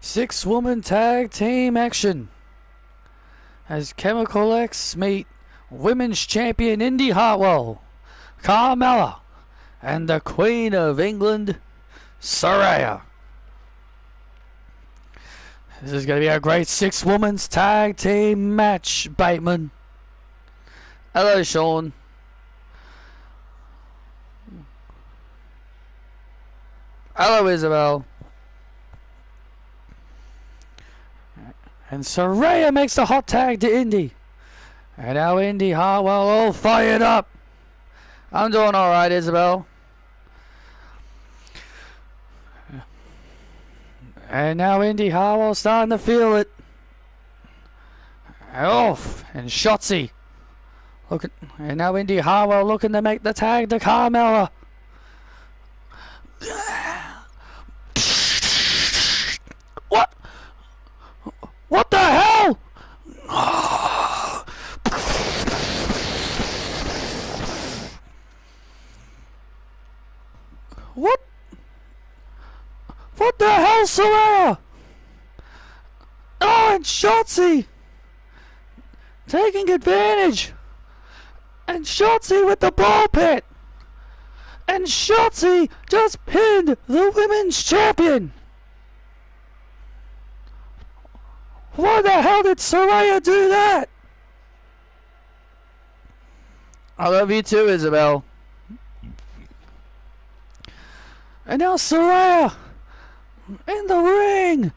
Six-woman tag team action as Chemical X meet Women's Champion Indy Hartwell, Carmella, and the Queen of England, Saraya. This is going to be a great six-women's tag team match, Bateman. Hello, Sean. Hello, Isabel. And Saraya makes the hot tag to Indy. And now Indy Hartwell all fired up. I'm doing alright, Isabel. And now Indy Hartwell starting to feel it. Oh, and Shotzi. And now Indy Hartwell looking to make the tag to Carmella. What? What the hell? What? What the hell, Saraya? Oh, and Shotzi taking advantage. And Shotzi with the ball pit. And Shotzi just pinned the women's champion. Why the hell did Saraya do that? I love you too, Isabel. And now Saraya in the ring.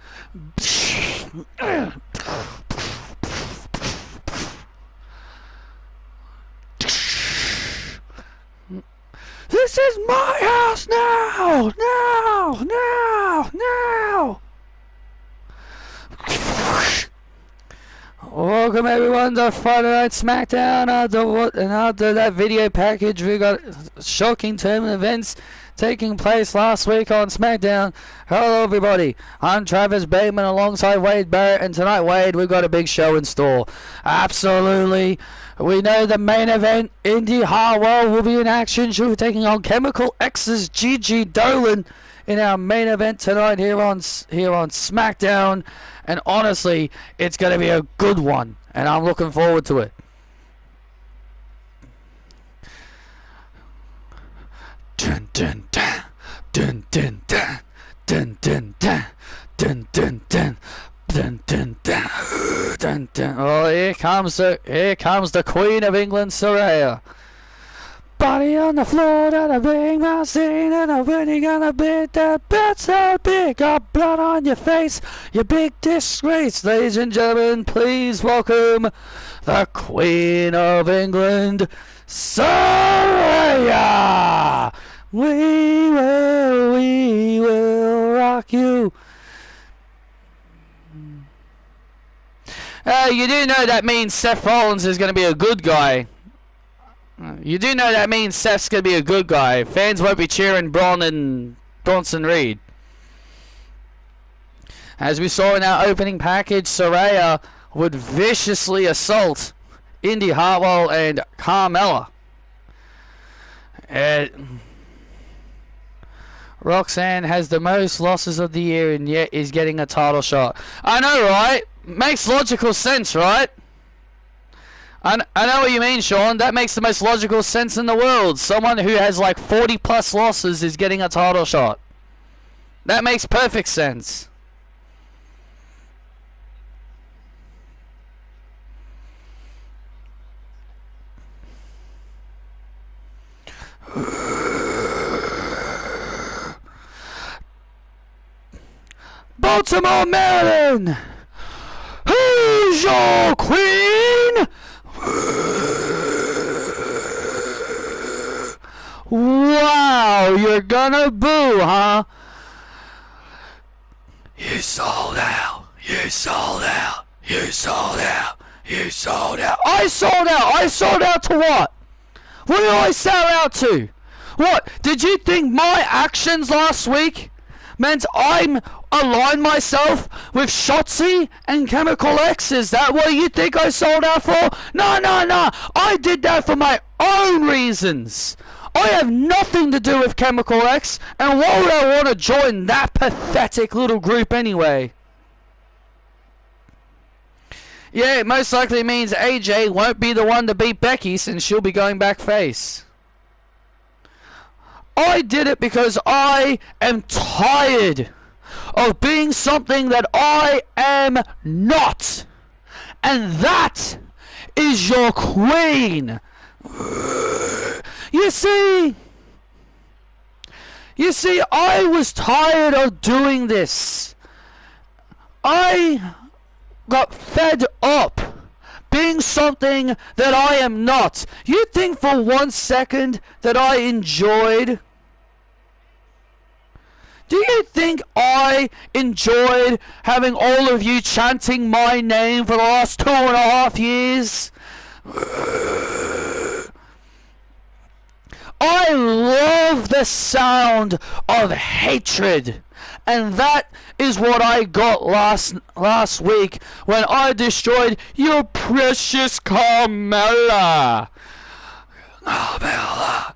This is my house now! Now! Now! Now! Welcome everyone to Friday Night SmackDown. After that video package, we got shocking tournament events taking place last week on SmackDown. Hello everybody, I'm Travis Bateman alongside Wade Barrett, and tonight, Wade, we've got a big show in store. Absolutely. We know the main event, Indy Hartwell, will be in action. She'll be taking on Chemical X's Gigi Dolan in our main event tonight here on SmackDown. And honestly, it's going to be a good one, and I'm looking forward to it. Dun dun dun dun dun dun dun dun dun dun dun dun dun dun dun dun. Oh, here comes the Queen of England, Saraya. Body on the floor, that a big man scene, and I'm really gonna beat that bet so big. Got blood on your face, you big disgrace. Ladies and gentlemen, please welcome the Queen of England, Saraya. We will rock you. You do know that means Seth Rollins is going to be a good guy. You do know that means Seth's going to be a good guy. Fans won't be cheering Braun and Bronson Reed. As we saw in our opening package, Saraya would viciously assault Indy Hartwell and Carmella. Roxanne has the most losses of the year and yet is getting a title shot. I know, right? Makes logical sense, right? I know what you mean, Sean. That makes the most logical sense in the world. Someone who has like 40 plus losses is getting a title shot. That makes perfect sense. Baltimore, Maryland. Who's your queen? Wow, you're gonna boo, huh? You sold out. You sold out. You sold out. You sold out. I sold out. I sold out to what? What did I sell out to? What? Did you think my actions last week meant I'm aligned myself with Shotzi and Chemical X? Is that what you think I sold out for? No, no, no. I did that for my own reasons. I have nothing to do with Chemical X, and why would I want to join that pathetic little group anyway? Yeah, it most likely means AJ won't be the one to beat Becky since she'll be going back face. I did it because I am tired of being something that I am not. And that is your queen. You see, I was tired of doing this. I got fed up being something that I am not. You think for 1 second that I enjoyed? Do you think I enjoyed having all of you chanting my name for the last 2.5 years? I love the sound of hatred. And that is what I got last week when I destroyed your precious Carmella. Carmella.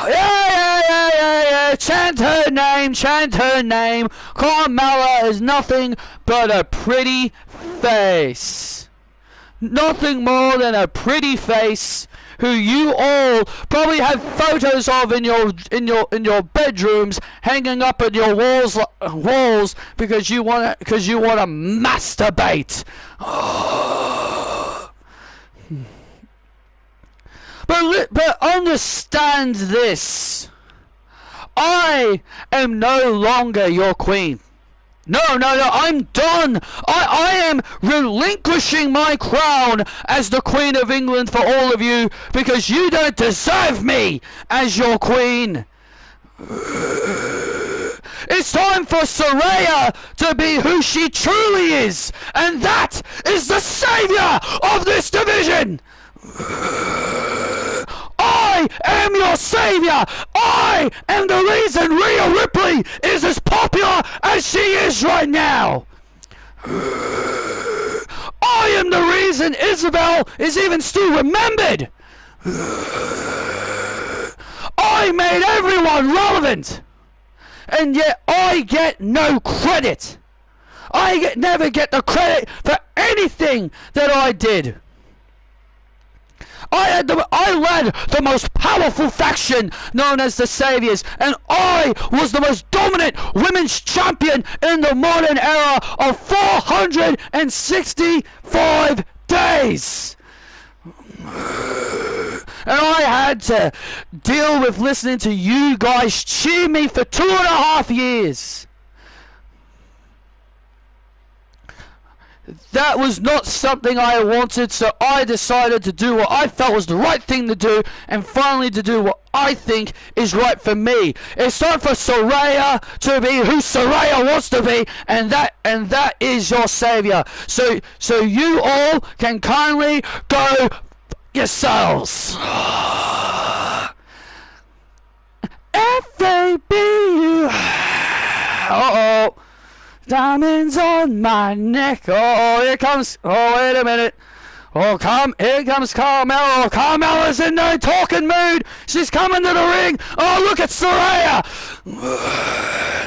Yeah. Chant her name. Carmella is nothing but a pretty face. Nothing more than a pretty face who you all probably have photos of in your bedrooms, hanging up at your walls because you want to masturbate. But understand this. I am no longer your queen. No, I'm done. I am relinquishing my crown as the Queen of England for all of you because you don't deserve me as your queen. It's time for Saraya to be who she truly is, and that is the savior of this division. I am your savior. I am the reason Rhea Ripley is as popular as she is right now. I am the reason Isabel is even still remembered. I made everyone relevant, and yet I get no credit. Never get the credit for anything that I did. I led the most powerful faction known as the Saviors, and I was the most dominant women's champion in the modern era of 465 days. And I had to deal with listening to you guys cheer me for 2.5 years. That was not something I wanted, so I decided to do what I felt was the right thing to do, and finally to do what I think is right for me. It's time for Saraya to be who Saraya wants to be, and that is your savior. So you all can kindly go yourselves. FABU. Uh-oh. Diamonds on my neck. Oh, here comes. Oh, wait a minute. Oh, here comes Carmella. Carmella's in no talking mood. She's coming to the ring. Oh, look at Saraya.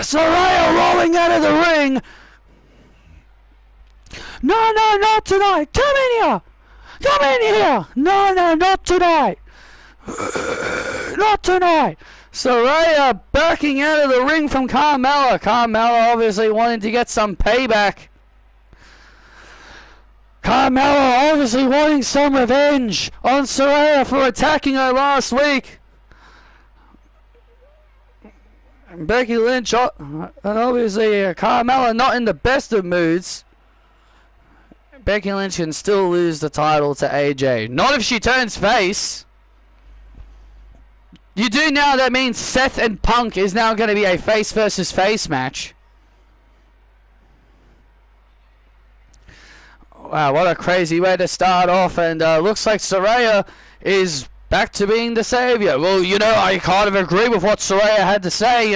Saraya rolling out of the ring. No, not tonight. Come in here. No, not tonight. Not tonight. Saraya backing out of the ring from Carmella. Carmella obviously wanting to get some payback. Carmella obviously wanting some revenge on Saraya for attacking her last week. And Becky Lynch, and obviously Carmella not in the best of moods. Becky Lynch can still lose the title to AJ. Not if she turns face. You do now that means Seth and Punk is now going to be a face versus face match. Wow, what a crazy way to start off. And looks like Saraya is back to being the savior. Well, I kind of agree with what Saraya had to say.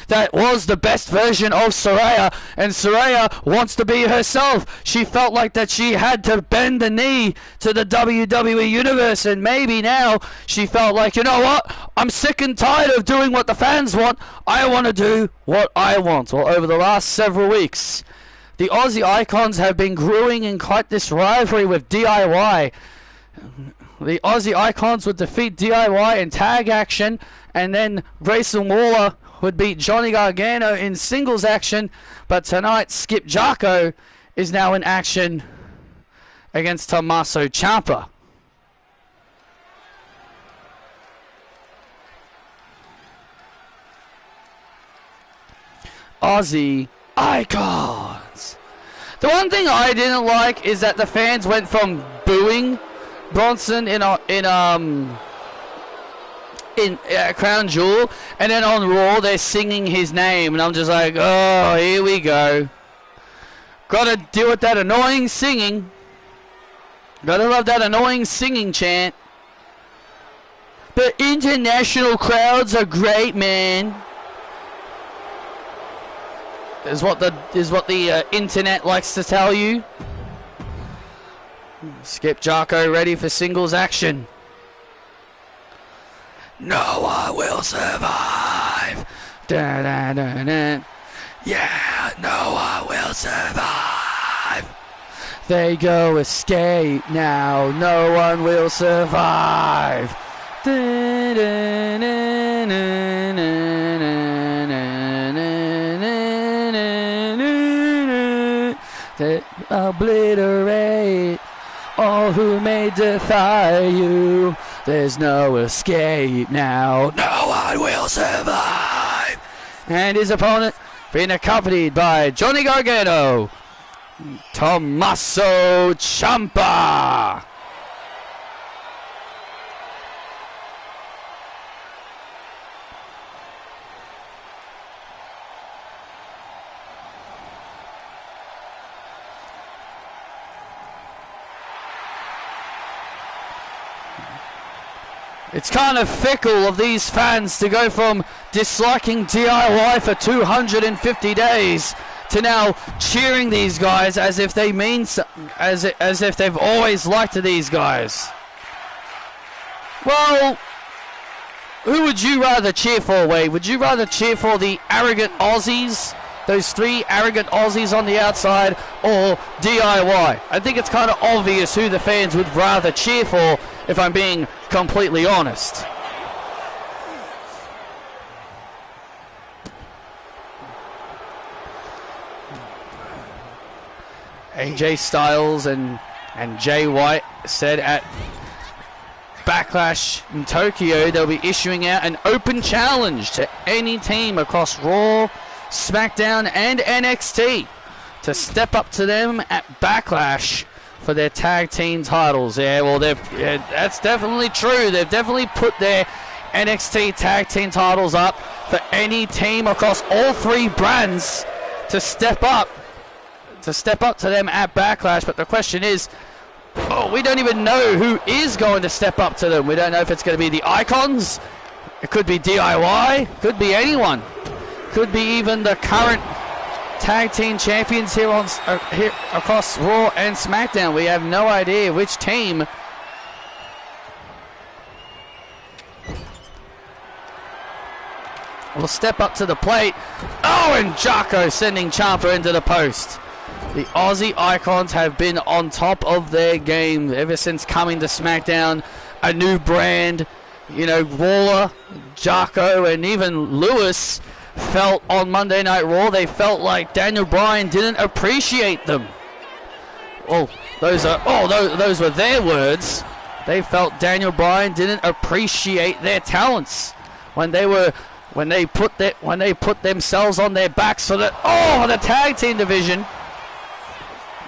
That was the best version of Saraya. And Saraya wants to be herself. She felt like that she had to bend the knee to the WWE Universe. And maybe now she felt like, you know what? I'm sick and tired of doing what the fans want. I want to do what I want. Well, over the last several weeks, The Aussie Icons have been growing in quite this rivalry with DIY. The Aussie Icons would defeat DIY in tag action, and then Grayson Waller would beat Johnny Gargano in singles action. But tonight, Skip Jarko is now in action against Tommaso Ciampa. Aussie Icons. The one thing I didn't like is that the fans went from booing Bronson in Crown Jewel, and then on Raw they're singing his name, and I'm just like, oh, here we go. Gotta deal with that annoying singing. Gotta love that annoying singing chant. But international crowds are great, man. Is what the internet likes to tell you. Skip Jarko ready for singles action. No one will survive. Da, da, da, da. Yeah, no one will survive. They go escape now. No one will survive. Da, da, da, da, da, they obliterate all who may defy you. There's no escape now. No one will survive. And his opponent being accompanied by Johnny Gargano, Tommaso Ciampa. It's kind of fickle of these fans to go from disliking DIY for 250 days to now cheering these guys as if they mean as if they've always liked these guys. Well, who would you rather cheer for, Wade? Would you rather cheer for the arrogant Aussies, those three arrogant Aussies on the outside, or DIY? I think it's kind of obvious who the fans would rather cheer for, if I'm being completely honest. AJ Styles and Jay White said at Backlash in Tokyo they'll be issuing out an open challenge to any team across Raw, SmackDown and NXT to step up to them at Backlash for their tag team titles. Yeah, well, that's definitely true. They've definitely put their NXT tag team titles up for any team across all three brands to step up to them at Backlash. But the question is, we don't even know who is going to step up to them. We don't know if it's going to be the Icons. It could be DIY. Could be anyone. Could be even the current tag team champions here across Raw and SmackDown. We have no idea which team will step up to the plate. Oh, and Jarko sending Ciampa into the post. The Aussie Icons have been on top of their game ever since coming to SmackDown. A new brand, you know, Waller, Jarko, and even Lewis felt on Monday Night Raw, they felt like Daniel Bryan didn't appreciate them. Well, those were their words. They felt Daniel Bryan didn't appreciate their talents when they put themselves on their backs for the tag team division,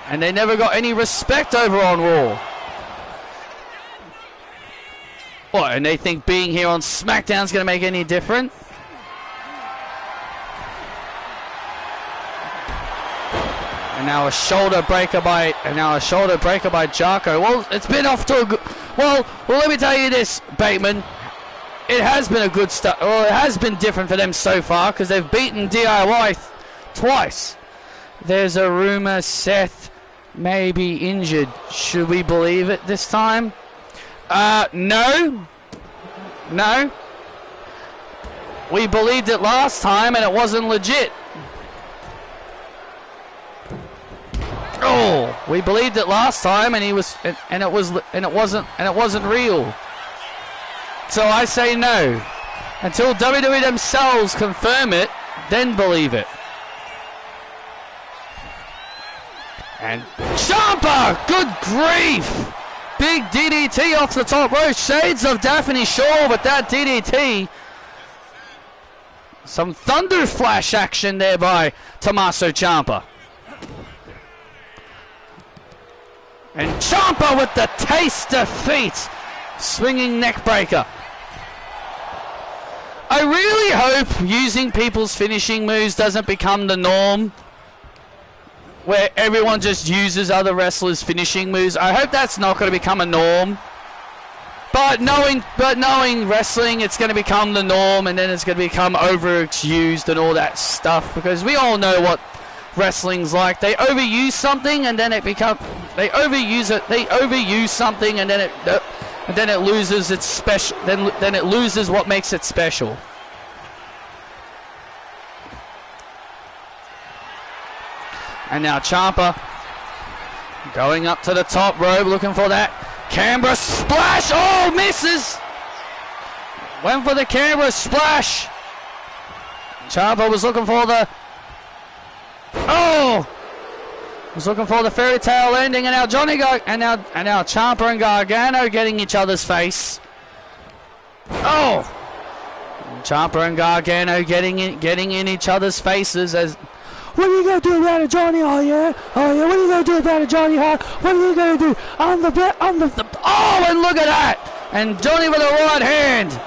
and they never got any respect over on Raw. What, and they think being here on SmackDown's going to make any difference? And now a shoulder breaker by Jarko. Well, it's been off to a good. Well, let me tell you this, Bateman. It has been a good start. Well, it has been different for them so far because they've beaten DIY twice. There's a rumor Seth may be injured. Should we believe it this time? No. We believed it last time and it wasn't legit. Oh, we believed it last time, and it wasn't real. So I say no. Until WWE themselves confirm it, then believe it. And Ciampa, good grief! Big DDT off the top rope. Shades of Daphne Shaw with that DDT. Some thunder flash action there by Tommaso Ciampa. And Ciampa with the taste defeat. Swinging neck breaker. I really hope using people's finishing moves doesn't become the norm, where everyone just uses other wrestlers' finishing moves. I hope that's not going to become a norm. But knowing wrestling, it's going to become the norm, and then it's going to become overused and all that stuff, because we all know what wrestling's like. They overuse something, and then they overuse something, and then it loses its special. Then it loses what makes it special. And now Ciampa going up to the top rope, looking for that Canberra splash. Oh, misses. Went for the Canberra splash. Ciampa was looking for the. Oh, was looking for the fairy tale ending, and now now Ciampa and Gargano getting each other's face. Oh, Ciampa and Gargano getting in each other's faces as. What are you going to do about it, Johnny? Oh, yeah. What are you going to do about it, Johnny? What are you going to do? Oh, and look at that. And Johnny with a right hand.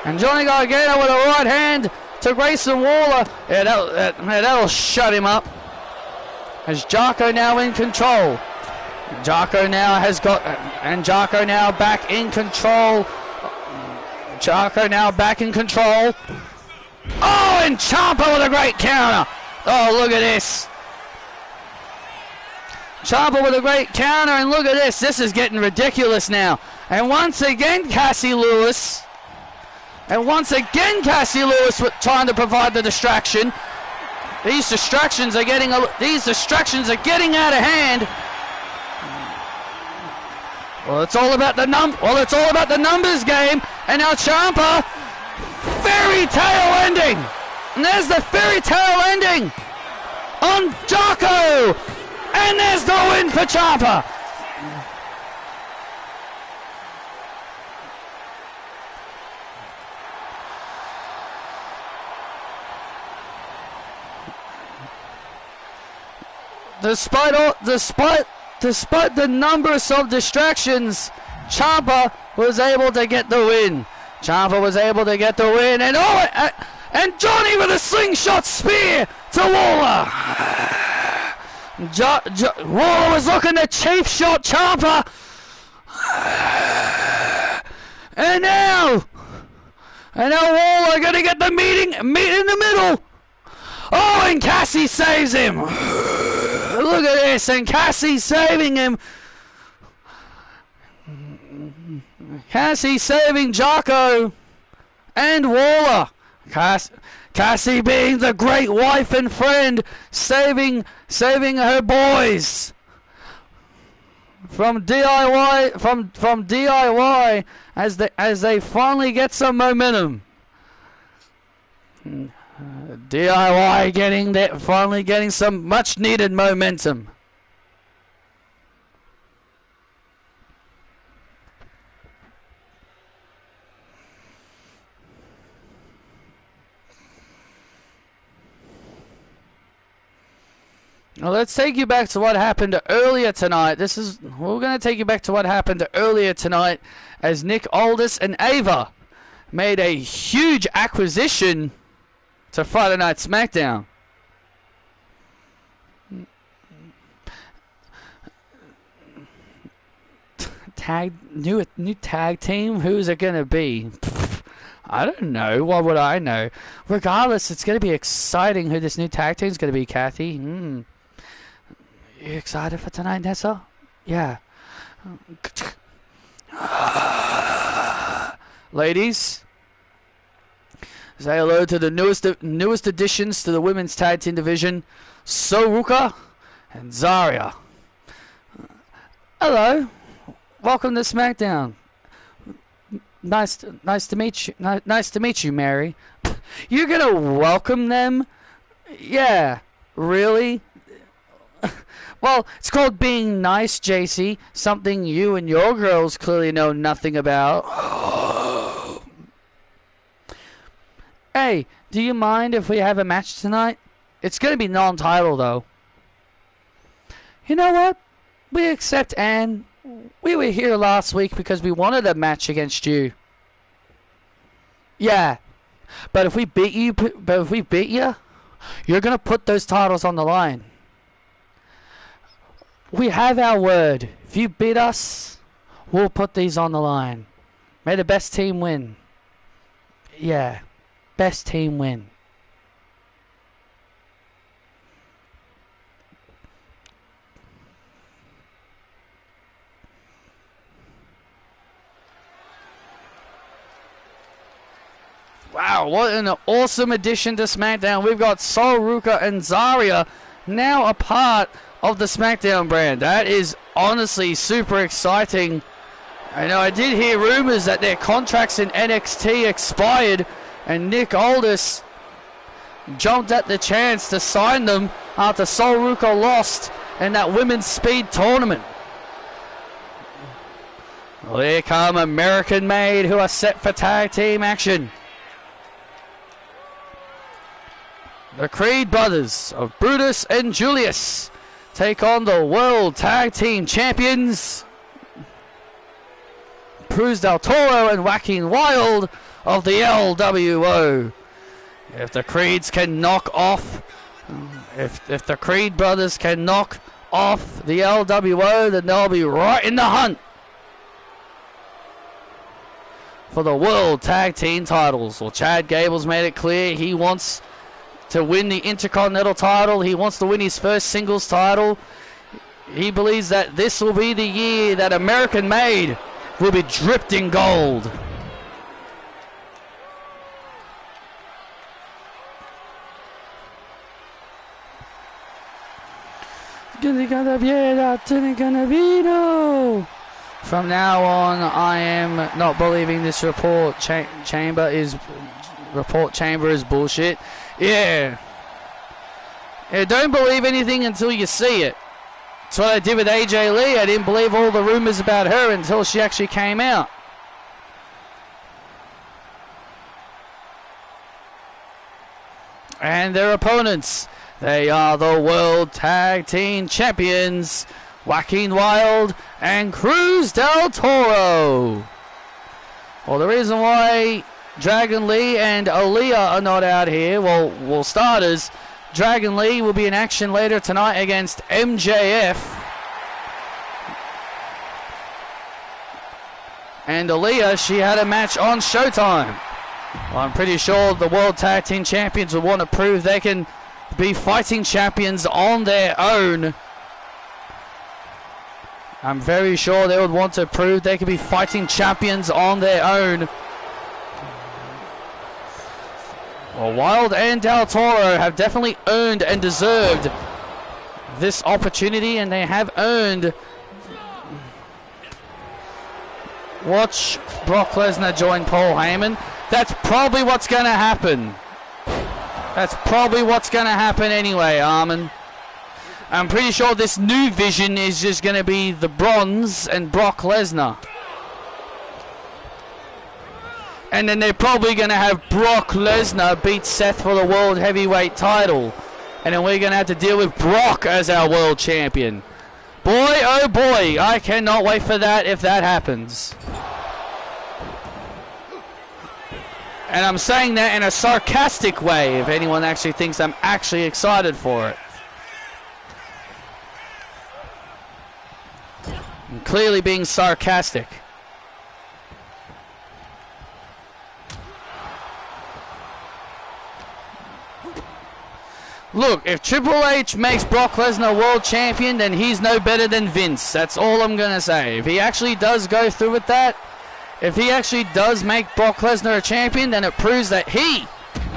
And Johnny Gargano with a right hand to Grayson Waller. Yeah, that'll shut him up. As Jocko now in control. Jocko now back in control. Jocko now back in control. Oh, and Ciampa with a great counter. Oh, look at this. Ciampa with a great counter, and look at this. This is getting ridiculous now. And once again, Cassie Lewis. Trying to provide the distraction. These distractions are getting out of hand. Well, it's all about the numbers game. And now Ciampa. Fairy tale ending, and there's the fairy tale ending on Jocko, and there's the win for Ciampa. Despite the numbers of distractions, Ciampa was able to get the win. And Johnny with a slingshot spear to Waller. Waller was looking to cheap shot Ciampa. And now Waller going to get the meet in the middle. Oh, and Cassie saves him. Look at this, and Cassie saving him. Cassie saving Jocko and Waller. Cassie being the great wife and friend, saving her boys from DIY as they finally get some momentum. DIY finally getting some much needed momentum. Well, let's take you back to what happened earlier tonight. We're going to take you back to what happened earlier tonight as Nick Aldis and Ava made a huge acquisition to Friday Night SmackDown. New tag team? Who's it going to be? I don't know. What would I know? Regardless, it's going to be exciting who this new tag team is going to be, Kathy. You excited for tonight, Nessa? Yeah. Ladies, say hello to the newest additions to the women's tag team division, Soruka and Zarya. Hello. Welcome to SmackDown. Nice to meet you. Nice to meet you, Mary. You're gonna welcome them? Yeah. Really? Well, it's called being nice, JC. Something you and your girls clearly know nothing about. Hey, do you mind if we have a match tonight? It's gonna be non-title, though. You know what? We accept Anne. We were here last week because we wanted a match against you. Yeah. But if we beat you, you're gonna put those titles on the line. We have our word. If you beat us, we'll put these on the line. May the best team win. Yeah. Best team win. Wow, what an awesome addition to SmackDown. We've got Sol Ruka and Zarya now a part of the SmackDown brand. That is honestly super exciting. I know I did hear rumors that their contracts in NXT expired, and Nick Aldis jumped at the chance to sign them after Sol Ruka lost in that women's speed tournament. Well, here come American Made, who are set for tag team action. The Creed brothers of Brutus and Julius take on the World Tag Team Champions, Cruz del Toro and Joaquin Wild of the LWO. If the Creeds can knock off, if the Creed brothers can knock off the LWO, then they'll be right in the hunt for the World Tag Team titles. Well, Chad Gable's made it clear he wants to win the Intercontinental title. He wants to win his first singles title. He believes that this will be the year that American Made will be dripped in gold. From now on, I am not believing this report chamber is bullshit. Yeah, don't believe anything until you see it. That's what I did with AJ Lee. I didn't believe all the rumors about her until she actually came out. And their opponents, they are the World Tag Team Champions, Joaquin Wild and Cruz del Toro. Well, the reason why Dragon Lee and Aaliyah are not out here, well, starters, Dragon Lee will be in action later tonight against MJF. And Aaliyah, she had a match on Showtime. Well, I'm pretty sure the World Tag Team Champions will want to prove they can be fighting champions on their own. I'm very sure they would want to prove they can be fighting champions on their own. Well, Wild and Del Toro have definitely earned and deserved this opportunity, and they have earned. Watch Brock Lesnar join Paul Heyman. That's probably what's going to happen. That's probably what's going to happen anyway, Armin. I'm pretty sure this new vision is just going to be the Bronze and Brock Lesnar. And then they're probably going to have Brock Lesnar beat Seth for the World Heavyweight title. And then we're going to have to deal with Brock as our World Champion. Boy, oh boy, I cannot wait for that if that happens. And I'm saying that in a sarcastic way, if anyone actually thinks I'm actually excited for it. I'm clearly being sarcastic. Look, if Triple H makes Brock Lesnar world champion, then he's no better than Vince. That's all I'm going to say. If he actually does go through with that, if he actually does make Brock Lesnar a champion, then it proves that he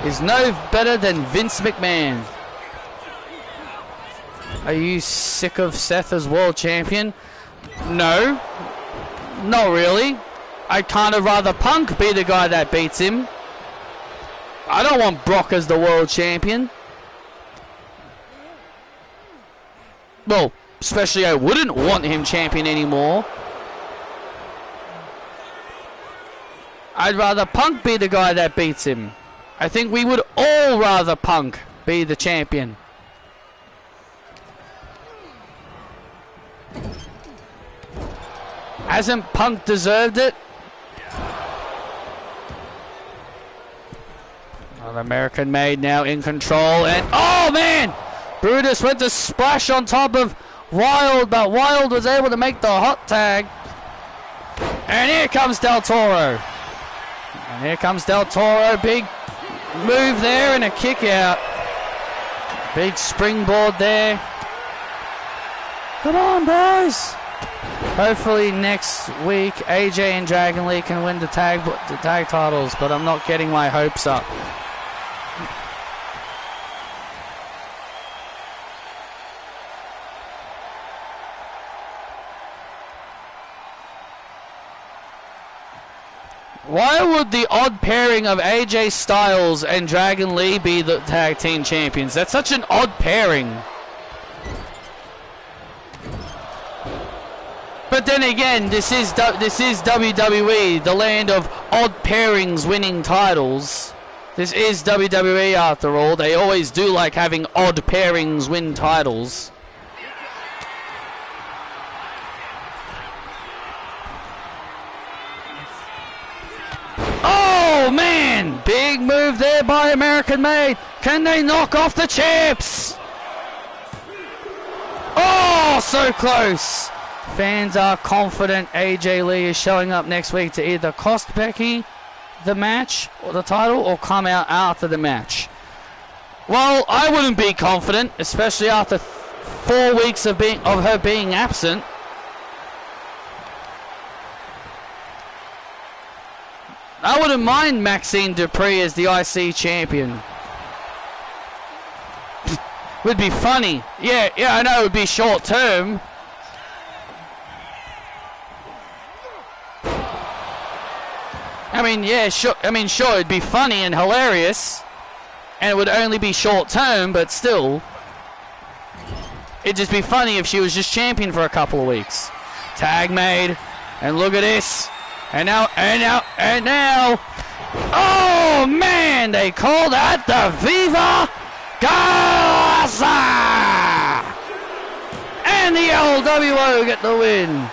is no better than Vince McMahon. Are you sick of Seth as world champion? No. Not really. I'd kind of rather Punk be the guy that beats him. I don't want Brock as the world champion. Well, especially I wouldn't want him champion anymore. I'd rather Punk be the guy that beats him. I think we would all rather Punk be the champion. Hasn't Punk deserved it? Well, American Made now in control, and oh man! Brutus went to splash on top of Wild, but Wild was able to make the hot tag. And here comes Del Toro. And here comes Del Toro, big move there and a kick out. Big springboard there. Come on, boys. Hopefully next week AJ and Dragon Lee can win the tag titles, but I'm not getting my hopes up. Why would the odd pairing of AJ Styles and Dragon Lee be the tag team champions? That's such an odd pairing. But then again, this is WWE, the land of odd pairings winning titles. This is WWE after all. They always do like having odd pairings win titles. Oh man! Big move there by American Made. Can they knock off the champs? Oh, so close. Fans are confident AJ Lee is showing up next week to either cost Becky the match or the title or come out after the match. Well, I wouldn't be confident, especially after 4 weeks of her being absent. I wouldn't mind Maxine Dupree as the IC champion. Would be funny. Yeah, I know it would be short term. I mean, yeah, sure. I mean, sure, it'd be funny and hilarious, and it would only be short term, but still, it'd just be funny if she was just champion for a couple of weeks. Tag made, and look at this, and now, oh man, they call that the Viva Garza, and the LWO get the win.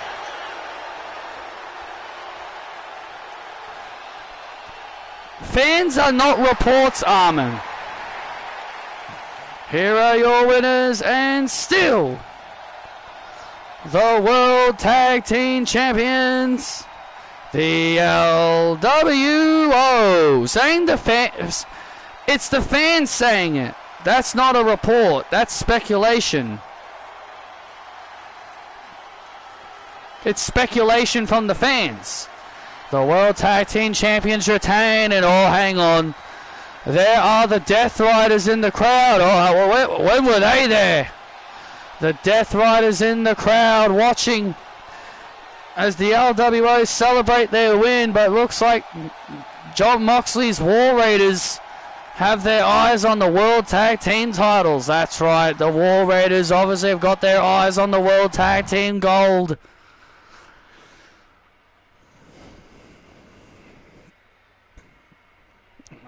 Fans are not reports, Armin. Here are your winners, and still the World Tag Team Champions, the LWO. Saying the fans, it's the fans saying it. That's not a report. That's speculation. It's speculation from the fans. The World Tag Team Champions retain, and oh, hang on. There are the Death Riders in the crowd. Oh, when were they there? The Death Riders in the crowd watching as the LWO celebrate their win, but looks like Jon Moxley's War Raiders have their eyes on the World Tag Team titles. That's right, the War Raiders obviously have got their eyes on the World Tag Team gold.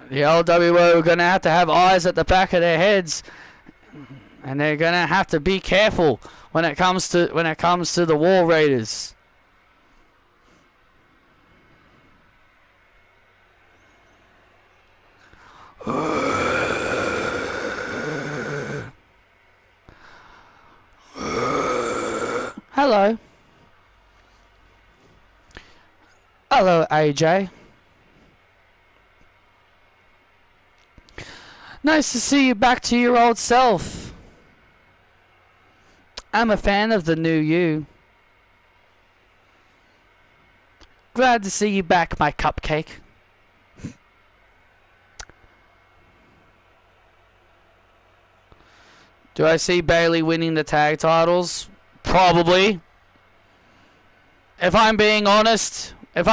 The LWO are going to have eyes at the back of their heads, and they're going to have to be careful when it comes to the War Raiders. Hello. Hello, AJ. Nice to see you back to your old self. I'm a fan of the new you. Glad to see you back, my cupcake. Do I see Bayley winning the tag titles? Probably. If I'm being honest, the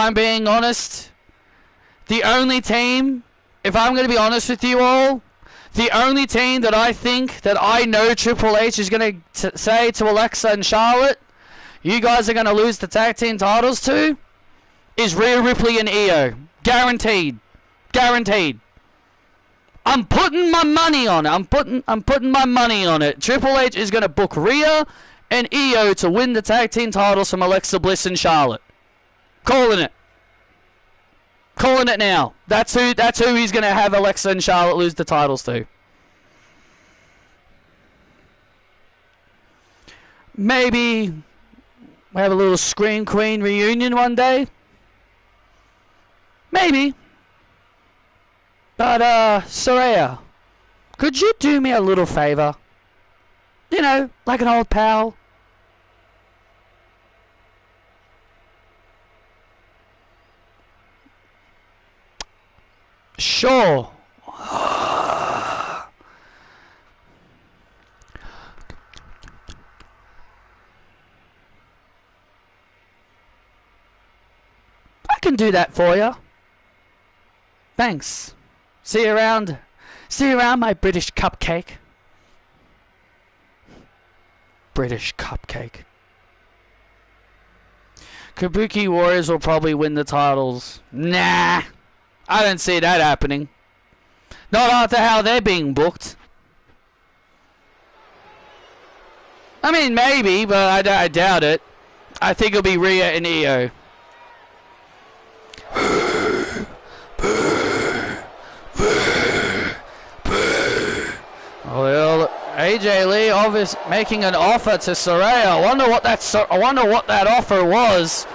only team, if I'm going to be honest with you all, the only team that I think that I know Triple H is going to say to Alexa and Charlotte, you guys are going to lose the tag team titles to, is Rhea Ripley and Io. Guaranteed. Guaranteed. I'm putting my money on it. I'm putting my money on it. Triple H is going to book Rhea and Io to win the tag team titles from Alexa Bliss and Charlotte. Calling it. Calling it now. That's who he's going to have Alexa and Charlotte lose the titles to. Maybe we have a little Scream Queen reunion one day. Maybe. But, Saraya, could you do me a little favor? You know, like an old pal. Sure. I can do that for you. Thanks. See you around. See you around, my British cupcake. British cupcake. Kabuki Warriors will probably win the titles. Nah. I don't see that happening. Not after how they're being booked. I mean, maybe, but I doubt it. I think it'll be Rhea and Io. Well, AJ Lee obviously making an offer to Saraya. I wonder what that offer was.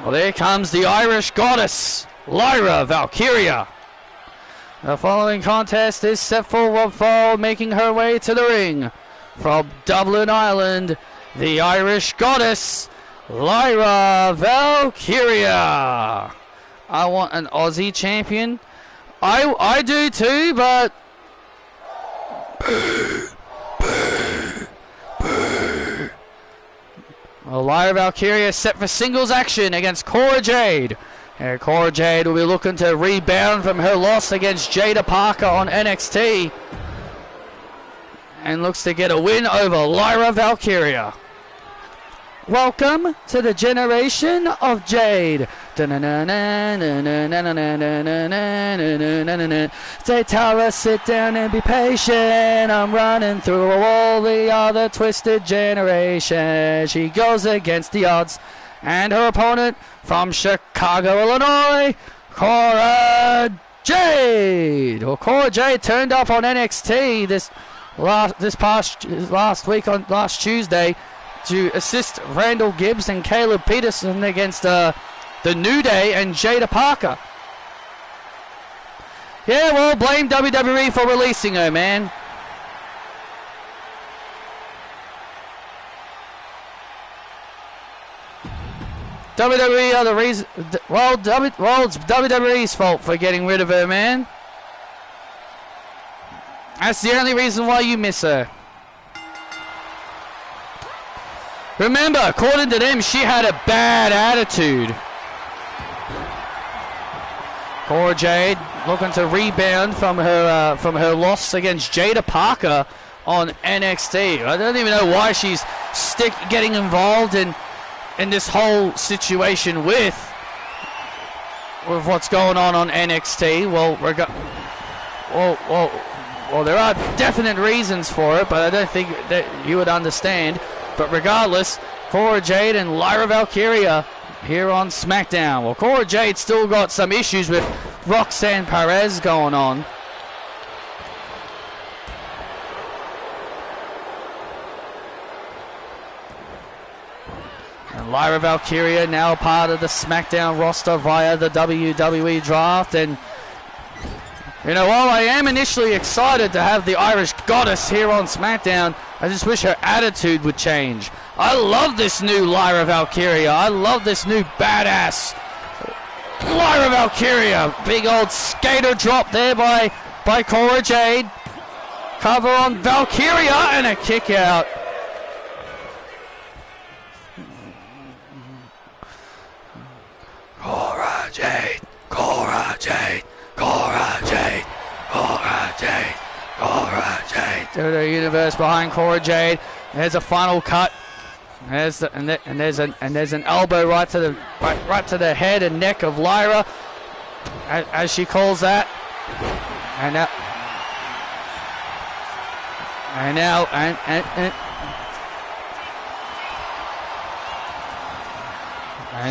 Well, there comes the Irish goddess, Lyra Valkyria. The following contest is set for one fall, making her way to the ring. From Dublin, Ireland, the Irish goddess, Lyra Valkyria. I want an Aussie champion. I do too, but... Well, Lyra Valkyria set for singles action against Cora Jade. And Cora Jade will be looking to rebound from her loss against Jada Parker on NXT. And looks to get a win over Lyra Valkyria. Welcome to the generation of Jade. They tell us sit down and be patient. I'm running through all the other twisted generations. She goes against the odds. And her opponent from Chicago, Illinois, Cora Jade. Well, Cora Jade turned up on NXT last Tuesday to assist Randall Gibbs and Caleb Peterson against the New Day and Jada Parker. Yeah, well, blame WWE for releasing her, man. WWE are the reason. Well, it's WWE's fault for getting rid of her, man. That's the only reason why you miss her. Remember, according to them, she had a bad attitude. Cora Jade looking to rebound from her loss against Jada Parker on NXT. I don't even know why she's getting involved in this whole situation with what's going on NXT. Well, there are definite reasons for it, but I don't think that you would understand. But regardless, Cora Jade and Lyra Valkyria here on SmackDown. Well, Cora Jade still got some issues with Roxanne Perez going on. And Lyra Valkyria now part of the SmackDown roster via the WWE draft. And you know, while I am initially excited to have the Irish Goddess here on SmackDown, I just wish her attitude would change. I love this new Lyra Valkyria. I love this new badass Lyra Valkyria. Big old skater drop there by by Cora Jade. Cover on Valkyria and a kick out. Cora Jade, Cora Jade, Cora Jade, Cora Jade, Cora Jade. WWE Universe behind Cora Jade. There's a final cut. There's an elbow right to the head and neck of Lyra, as she calls that. And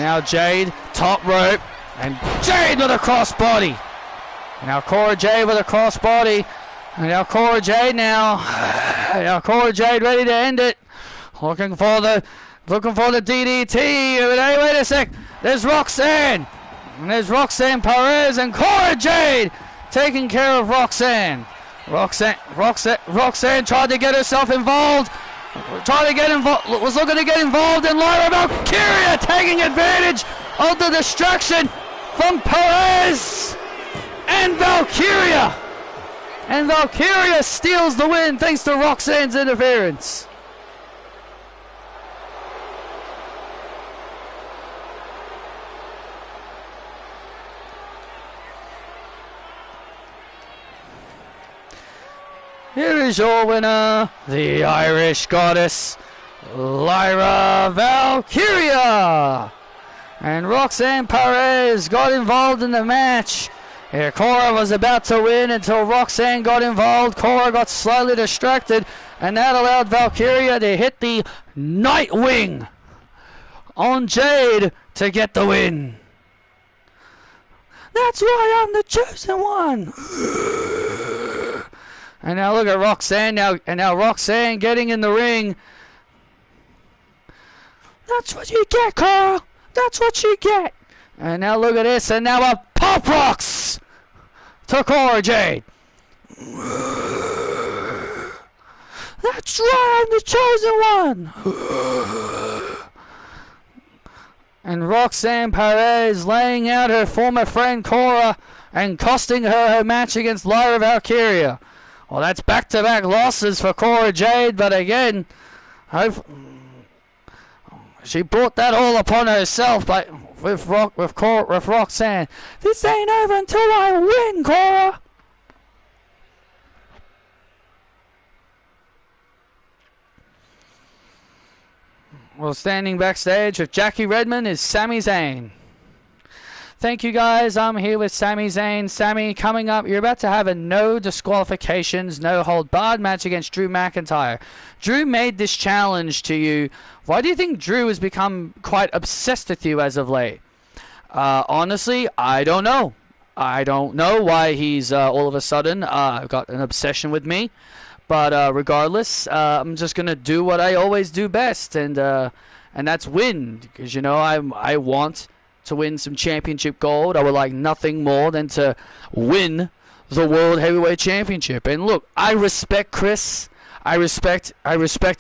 now Jade, top rope, and Jade with a crossbody. Now Cora Jade with a crossbody. And now Cora Jade now Cora Jade ready to end it. Looking for the DDT. Hey, wait a sec. There's Roxanne. And there's Roxanne Perez and Cora Jade taking care of Roxanne. Roxanne tried to get herself involved. Was looking to get involved, and Lyra Valkyria taking advantage of the distraction from Perez and Valkyria. And Valkyria steals the win thanks to Roxanne's interference. Here is your winner, the Irish Goddess, Lyra Valkyria. And Roxanne Perez got involved in the match. Here, Cora was about to win until Roxanne got involved. Cora got slightly distracted, and that allowed Valkyria to hit the Nightwing on Jade to get the win. That's why I'm the chosen one. And now look at Roxanne now, Roxanne getting in the ring. That's what you get, Cora. That's what you get. And now look at this, and now a Pop Rocks to Cora Jade. That's right, I'm the chosen one. And Roxanne Perez laying out her former friend Cora and costing her match against Lyra Valkyria. Well, that's back-to-back losses for Cora Jade, but again, she brought that all upon herself with Roxanne. This ain't over until I win, Cora. Well, standing backstage with Jackie Redmond is Sami Zayn. Thank you, guys. I'm here with Sami Zayn. Sami, coming up, you're about to have a no disqualifications, no hold barred match against Drew McIntyre. Drew made this challenge to you. Why do you think Drew has become quite obsessed with you as of late? Honestly, I don't know. I don't know why he's all of a sudden got an obsession with me. But regardless, I'm just going to do what I always do best, and that's win. Because, you know, I want to win some championship gold. I would like nothing more than to win the World Heavyweight Championship. And look, I respect Chris. I respect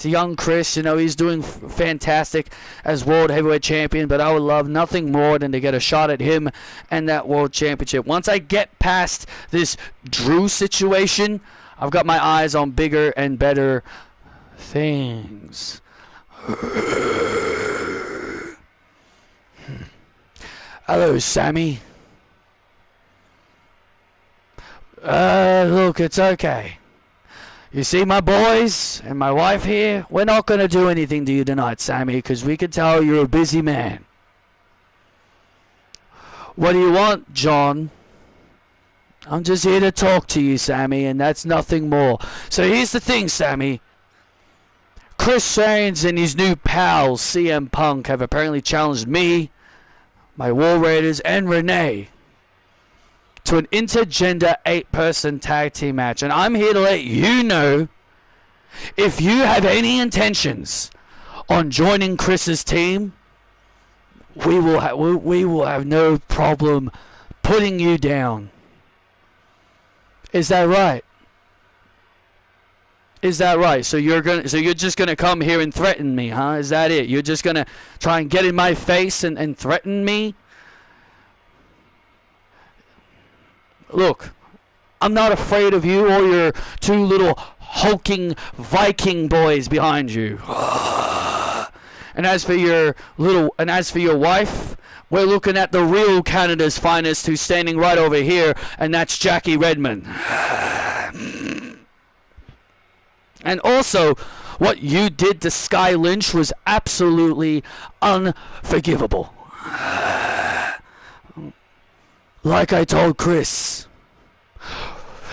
young Chris. You know, he's doing fantastic as World Heavyweight Champion, but I would love nothing more than to get a shot at him and that World Championship. Once I get past this Drew situation, I've got my eyes on bigger and better things. Hello, Sami. Look, it's okay. You see my boys and my wife here? We're not going to do anything to you tonight, Sami, because we can tell you're a busy man. What do you want, John? I'm just here to talk to you, Sami, and that's nothing more. So here's the thing, Sami. Chris Reigns and his new pals, CM Punk, have apparently challenged me, my War Raiders, and Renee to an intergender 8-person tag team match. And I'm here to let you know, if you have any intentions on joining Chris's team, we will have no problem putting you down. Is that right? Is that right? So you're just gonna come here and threaten me, huh? Is that it? You're just gonna try and get in my face and threaten me? Look, I'm not afraid of you or your two little hulking Viking boys behind you. And as for your wife, we're looking at the real Canada's finest, who's standing right over here, and that's Jackie Redmond. And also, what you did to Sky Lynch was absolutely unforgivable. Like I told Chris,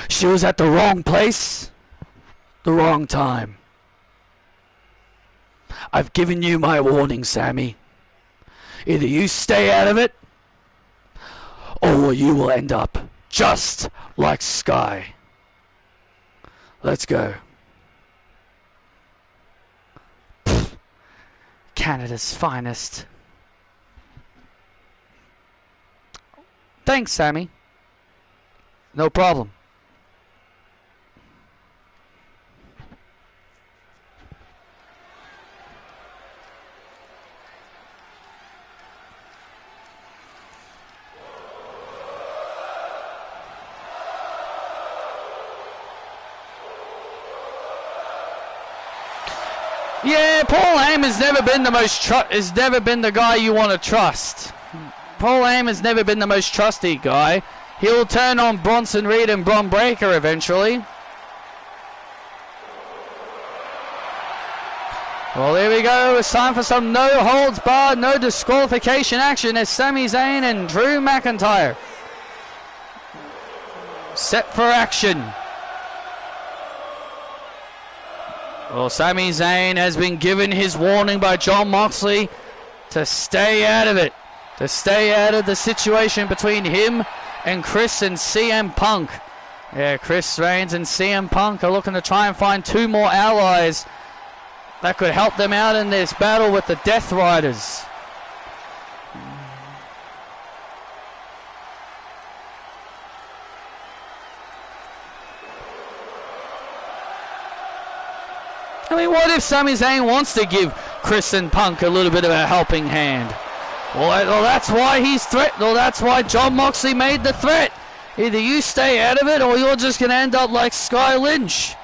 she was at the wrong place, the wrong time. I've given you my warning, Sammy. Either you stay out of it, or you will end up just like Sky. Let's go. Canada's finest. Thanks, Sammy. No problem. Yeah, Paul Haim has never been the guy you want to trust. Paul Haim has never been the most trusty guy. He'll turn on Bronson Reed and Bron Breakker eventually. Well, here we go. It's time for some no holds barred, no disqualification action as Sami Zayn and Drew McIntyre set for action. Well, Sami Zayn has been given his warning by Jon Moxley to stay out of it. To stay out of the situation between him and Chris and CM Punk. Yeah, Chris Reigns and CM Punk are looking to try and find two more allies that could help them out in this battle with the Death Riders. I mean, what if Sami Zayn wants to give Chris and Punk a little bit of a helping hand? Well, that's why that's why Jon Moxley made the threat. Either you stay out of it, or you're just going to end up like Sky Lynch.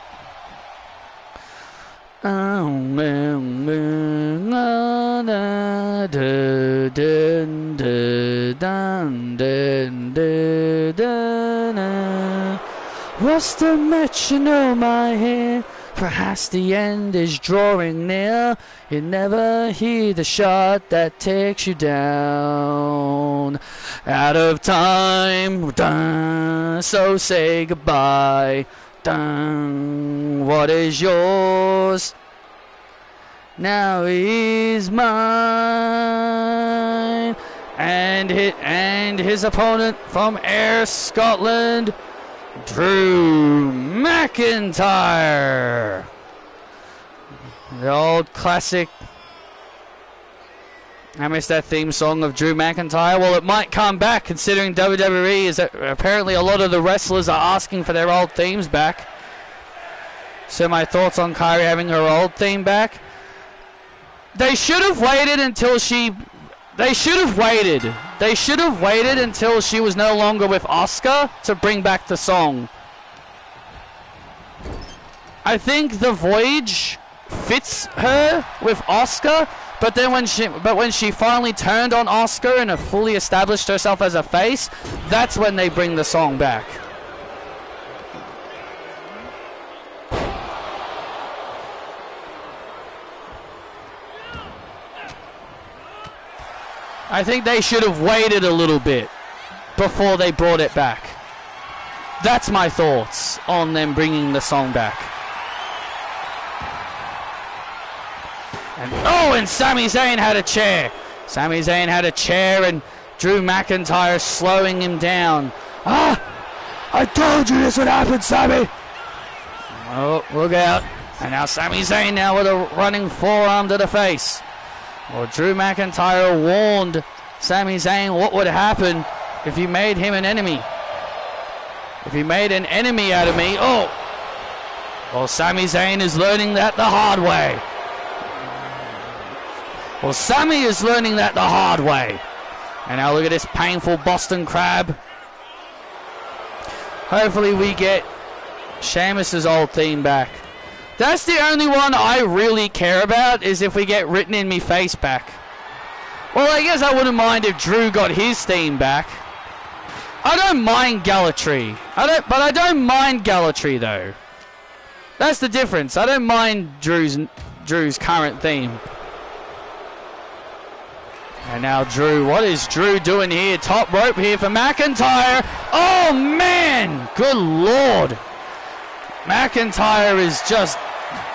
What's the metronome I hear? Perhaps the end is drawing near. You never hear the shot that takes you down. Out of time, dun, so say goodbye. Dun, what is yours now is mine. And his opponent from Ayr, Scotland, Drew McIntyre. The old classic. I miss that theme song of Drew McIntyre. Well, it might come back, considering WWE is apparently a lot of the wrestlers are asking for their old themes back. So my thoughts on Kairi having her old theme back. They should have waited until she was no longer with Asuka to bring back the song. I think the Voyage fits her with Asuka, but then when she finally turned on Asuka and fully established herself as a face, that's when they bring the song back. I think they should have waited a little bit before they brought it back. That's my thoughts on them bringing the song back. And Sami Zayn had a chair. Sami Zayn had a chair and Drew McIntyre slowing him down. I told you this would happen, Sami. Oh, look out. And now Sami Zayn now with a running forearm to the face. Well, Drew McIntyre warned Sami Zayn what would happen if you made him an enemy. If you made an enemy out of me, well, Sami Zayn is learning that the hard way. Well, Sami is learning that the hard way. And now look at this painful Boston Crab. Hopefully we get Sheamus's old theme back. That's the only one I really care about, is if we get Written in Me Face back. Well, I guess I wouldn't mind if Drew got his theme back. I don't mind Gallatry. But I don't mind Gallatry though. That's the difference. I don't mind Drew's current theme. And now Drew, what is Drew doing here? Top rope here for McIntyre. Oh man, good lord. McIntyre is just,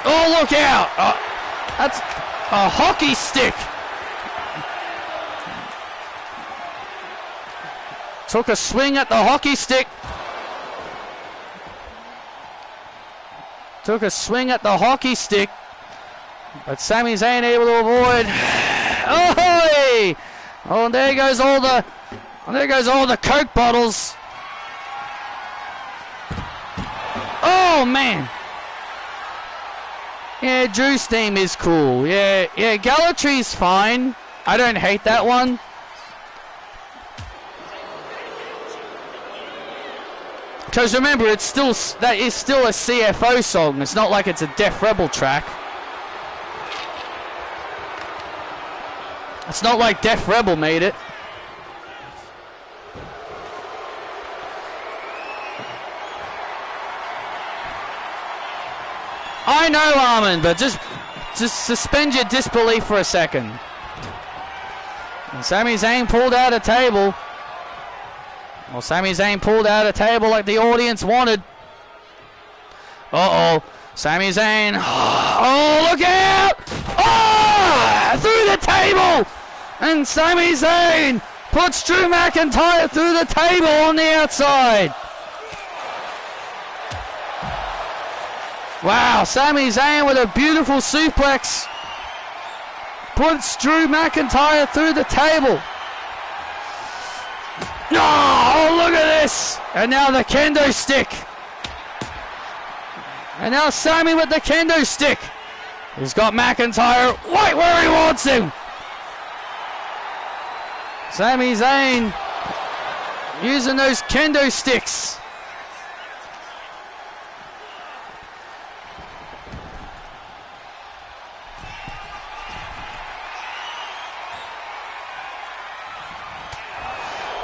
oh look out. That's a hockey stick. Took a swing at the hockey stick. Took a swing at the hockey stick. But Sami Zayn able to avoid. Oh, oh, there goes all the Coke bottles. Oh man. Yeah, Drew's theme is cool. Yeah, Gallatry's fine. I don't hate that one. Because remember, that is still a CFO song. It's not like it's a Def Rebel track. It's not like Def Rebel made it. I know, Armin, but just suspend your disbelief for a second. And Sami Zayn pulled out a table. Well, Sami Zayn pulled out a table like the audience wanted. Uh-oh. Sami Zayn. Oh, look out! Oh! Through the table! And Sami Zayn puts Drew McIntyre through the table on the outside. Wow, Sami Zayn with a beautiful suplex. Puts Drew McIntyre through the table. Oh, look at this! And now the kendo stick. And now Sami with the kendo stick. He's got McIntyre right where he wants him. Sami Zayn using those kendo sticks.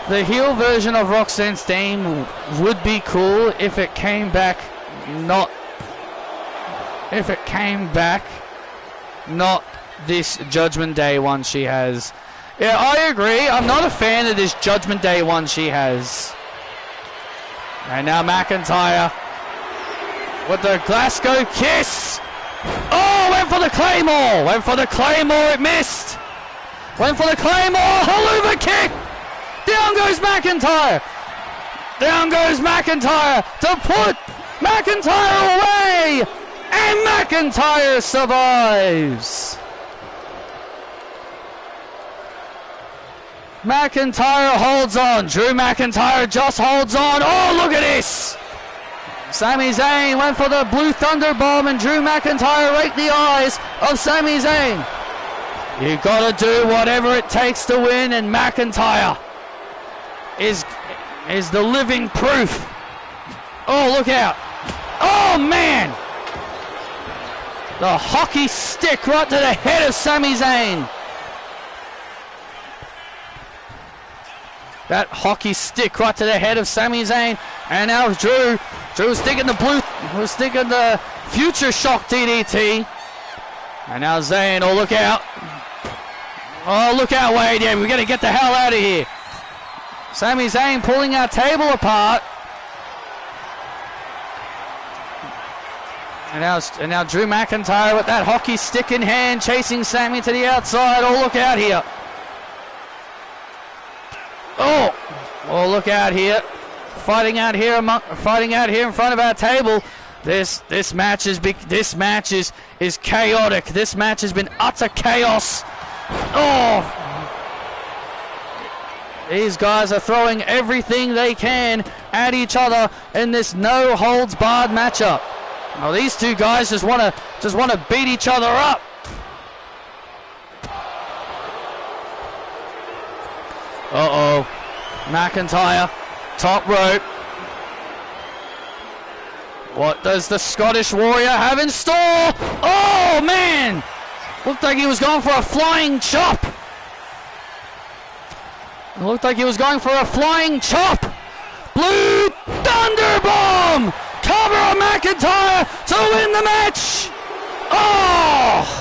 The heel version of Roxanne's theme would be cool if it came back not this Judgment Day one she has. Yeah, I agree. I'm not a fan of this Judgment Day one she has. And now McIntyre with the Glasgow kiss. Oh, went for the Claymore. Went for the Claymore, it missed. Went for the Claymore, Haluva kick. Down goes McIntyre. Down goes McIntyre to put McIntyre away. And McIntyre survives. McIntyre holds on. Drew McIntyre just holds on. Oh, look at this. Sami Zayn went for the Blue Thunder Bomb and Drew McIntyre raked the eyes of Sami Zayn. You gotta do whatever it takes to win, and McIntyre is the living proof. Oh, look out. Oh, man. The hockey stick right to the head of Sami Zayn. That hockey stick right to the head of Sami Zayn. And now Drew was sticking the Future Shock DDT. And now Zayn, oh, look out. Oh, look out, Wade. Yeah, we're going to get the hell out of here. Sami Zayn pulling our table apart. And now Drew McIntyre with that hockey stick in hand, chasing Sami to the outside. Oh, look out here. Oh, look out here. Fighting out here in front of our table. This match is chaotic. This match has been utter chaos. Oh, these guys are throwing everything they can at each other in this no holds barred matchup. Well, these two guys just want to beat each other up. Uh-oh. McIntyre, top rope. What does the Scottish Warrior have in store? Oh, man! Looked like he was going for a flying chop. Looked like he was going for a flying chop. Blue Thunderbomb! Cover McIntyre to win the match! Oh!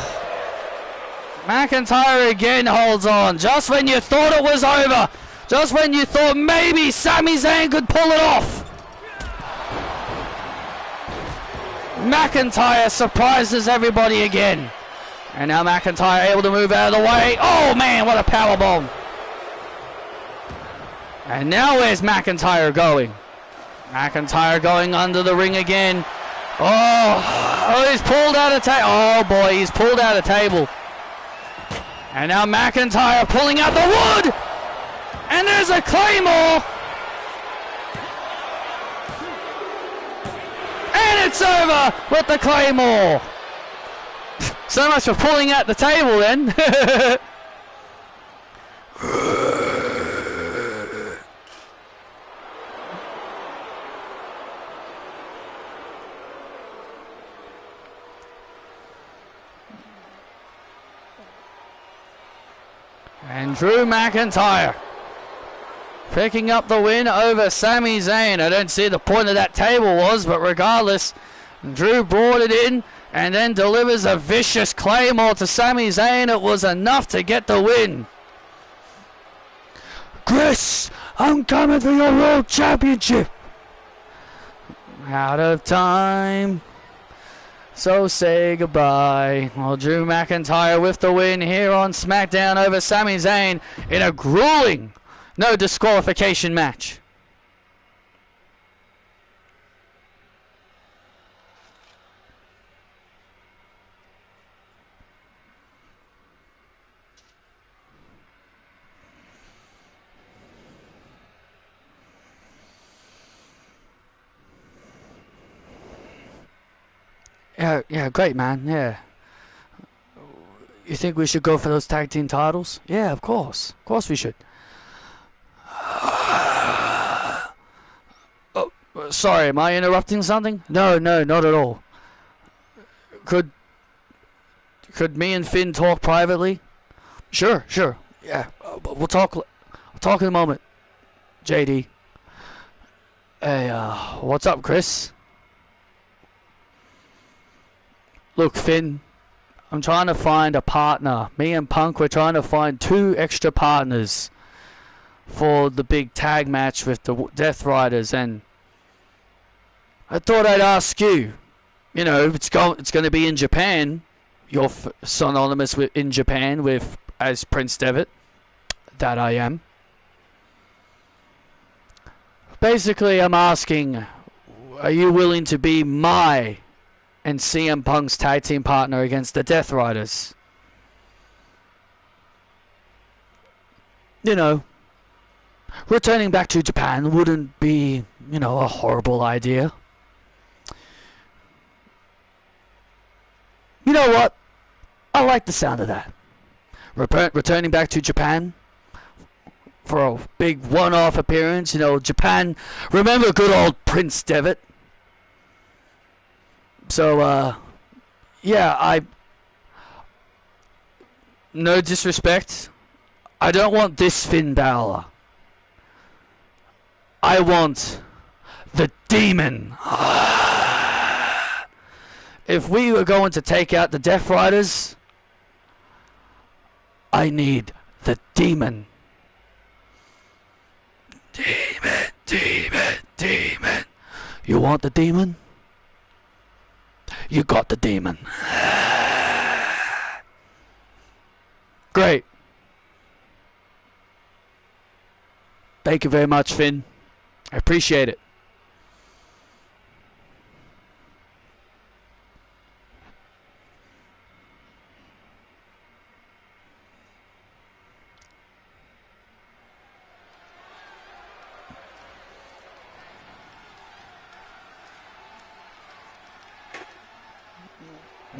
McIntyre again holds on. Just when you thought it was over. Just when you thought maybe Sami Zayn could pull it off. McIntyre surprises everybody again. And now McIntyre able to move out of the way. Oh man, what a powerbomb. And now where's McIntyre going? McIntyre going under the ring again. Oh, he's pulled out a table. Oh boy, he's pulled out a table. And now McIntyre pulling out the wood. And there's a Claymore. And it's over with the Claymore. So much for pulling out the table then. And Drew McIntyre picking up the win over Sami Zayn. I don't see the point of that table was, but regardless, Drew brought it in and then delivers a vicious Claymore to Sami Zayn. It was enough to get the win. Chris, I'm coming for your World Championship. Out of time. So say goodbye. Well, Drew McIntyre with the win here on SmackDown over Sami Zayn in a grueling no disqualification match. Yeah, great, man. Yeah. You think we should go for those tag team titles? Yeah, of course. Of course we should. Oh, sorry, am I interrupting something? No, not at all. Could me and Finn talk privately? Sure. Yeah, we'll talk in a moment. JD. Hey, what's up, Chris? Look, Finn, I'm trying to find a partner. Me and Punk, we're trying to find 2 extra partners for the big tag match with the Death Riders, and I thought I'd ask you. You know, it's going to be in Japan. You're synonymous with in Japan with as Prince Devitt. That I am. Basically, I'm asking, are you willing to be my and CM Punk's tag team partner against the Death Riders? You know, returning back to Japan wouldn't be, a horrible idea. You know what? I like the sound of that. Returning back to Japan for a big one-off appearance. Japan, remember good old Prince Devitt? So, yeah, no disrespect, I don't want this Finn Balor. I want the Demon. If we were going to take out the Death Riders, I need the Demon. Demon. You want the Demon? You got the Demon. Great. Thank you very much, Finn. I appreciate it.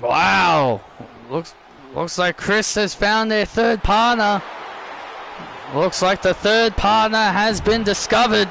Wow. Looks like Chris has found their third partner. Looks like the third partner has been discovered.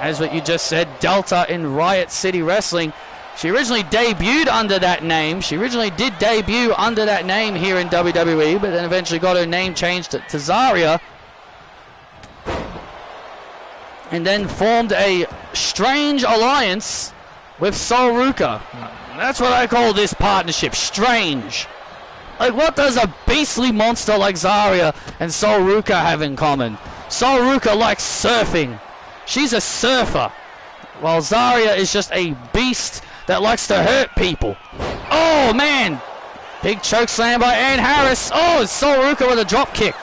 as what you just said, Delta in Riot City Wrestling. She originally debuted under that name. She originally did debut under that name here in WWE, but then eventually got her name changed to Zarya. And then formed a strange alliance with Sol Ruka. That's what I call this partnership, strange. Like, what does a beastly monster like Zarya and Sol Ruka have in common? Sol Ruka likes surfing. She's a surfer. While Zarya is just a beast that likes to hurt people. Oh, man. Big choke slam by Ann Harris. Oh, it's Sol Ruka with a drop kick.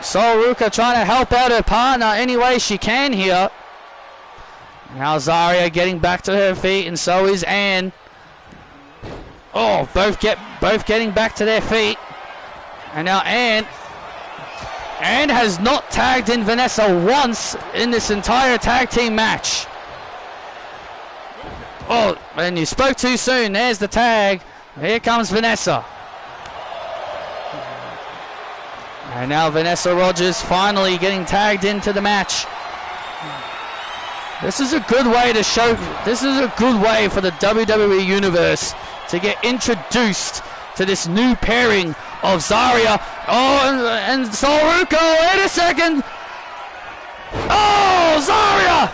Sol Ruka trying to help out her partner any way she can here. Now Zarya getting back to her feet, and so is Ann. Oh, both getting back to their feet. And now Ann has not tagged in Vanessa once in this entire tag team match. Oh, and you spoke too soon. There's the tag. Here comes Vanessa. And now Vanessa Rogers finally getting tagged into the match. This is a good way to show. This is a good way for the WWE Universe to get introduced to this new pairing of Zarya. Oh, and Sol Ruka. Wait a second. Oh, Zarya.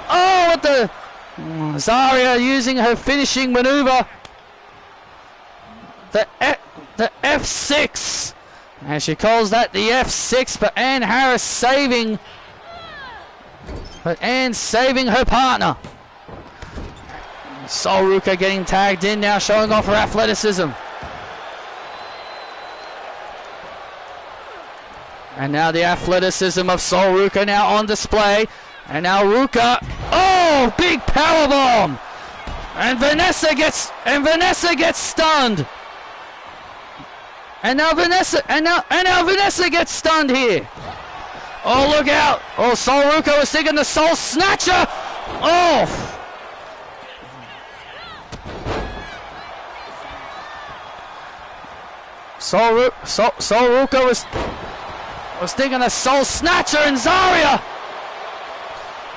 Oh, what the? Zarya using her finishing maneuver. The F6. And she calls that the F6, but Ann Harris saving. But Ann saving her partner. Sol Ruka getting tagged in now, showing off her athleticism. And now the athleticism of Sol Ruka now on display. And now Ruka, oh, big powerbomb. And Vanessa gets stunned. And now Vanessa gets stunned here. Oh, look out. Oh, Sol Ruka was thinking the Soul Snatcher. Oh. Sol Ruka was thinking the Soul Snatcher and Zarya.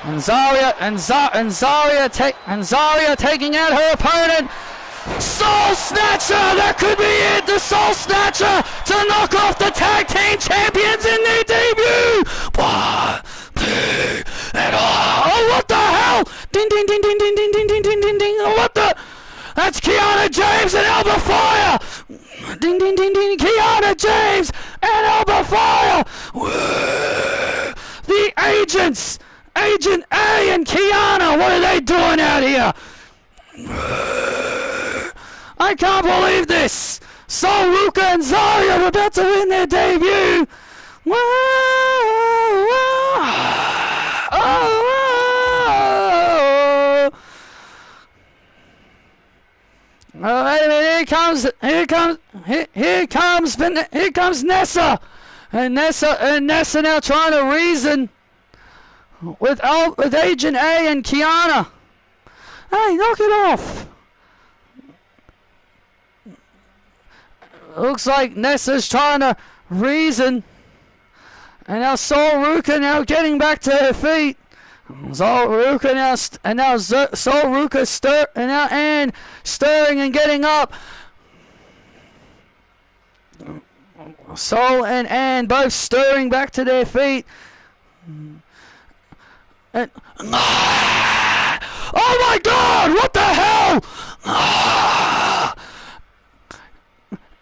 And Zarya taking out her opponent. Soul Snatcher, that could be it. The Soul Snatcher to knock off the tag team champions in their debut. 1, 2, and oh, what the hell? Ding, ding, ding, ding, ding, ding, ding, ding, ding, ding, ding. What the? That's Kiana James and Alba Fire. Ding, ding, ding, ding. Kiana James and Alba Fire. The agents, Agent A and Kiana, what are they doing out here? I can't believe this! Sol Ruka and Zarya are about to win their debut! Whoa, whoa. Oh, wait a minute, here comes Nessa! And Nessa now trying to reason with Agent A and Kiana. Hey, knock it off! Looks like Nessa's trying to reason. And now Sol Ruka now getting back to her feet. Sol Ruka now, Sol Ruka and now Ann stirring and getting up. Sol and Ann both stirring back to their feet. And, oh my God! What the hell?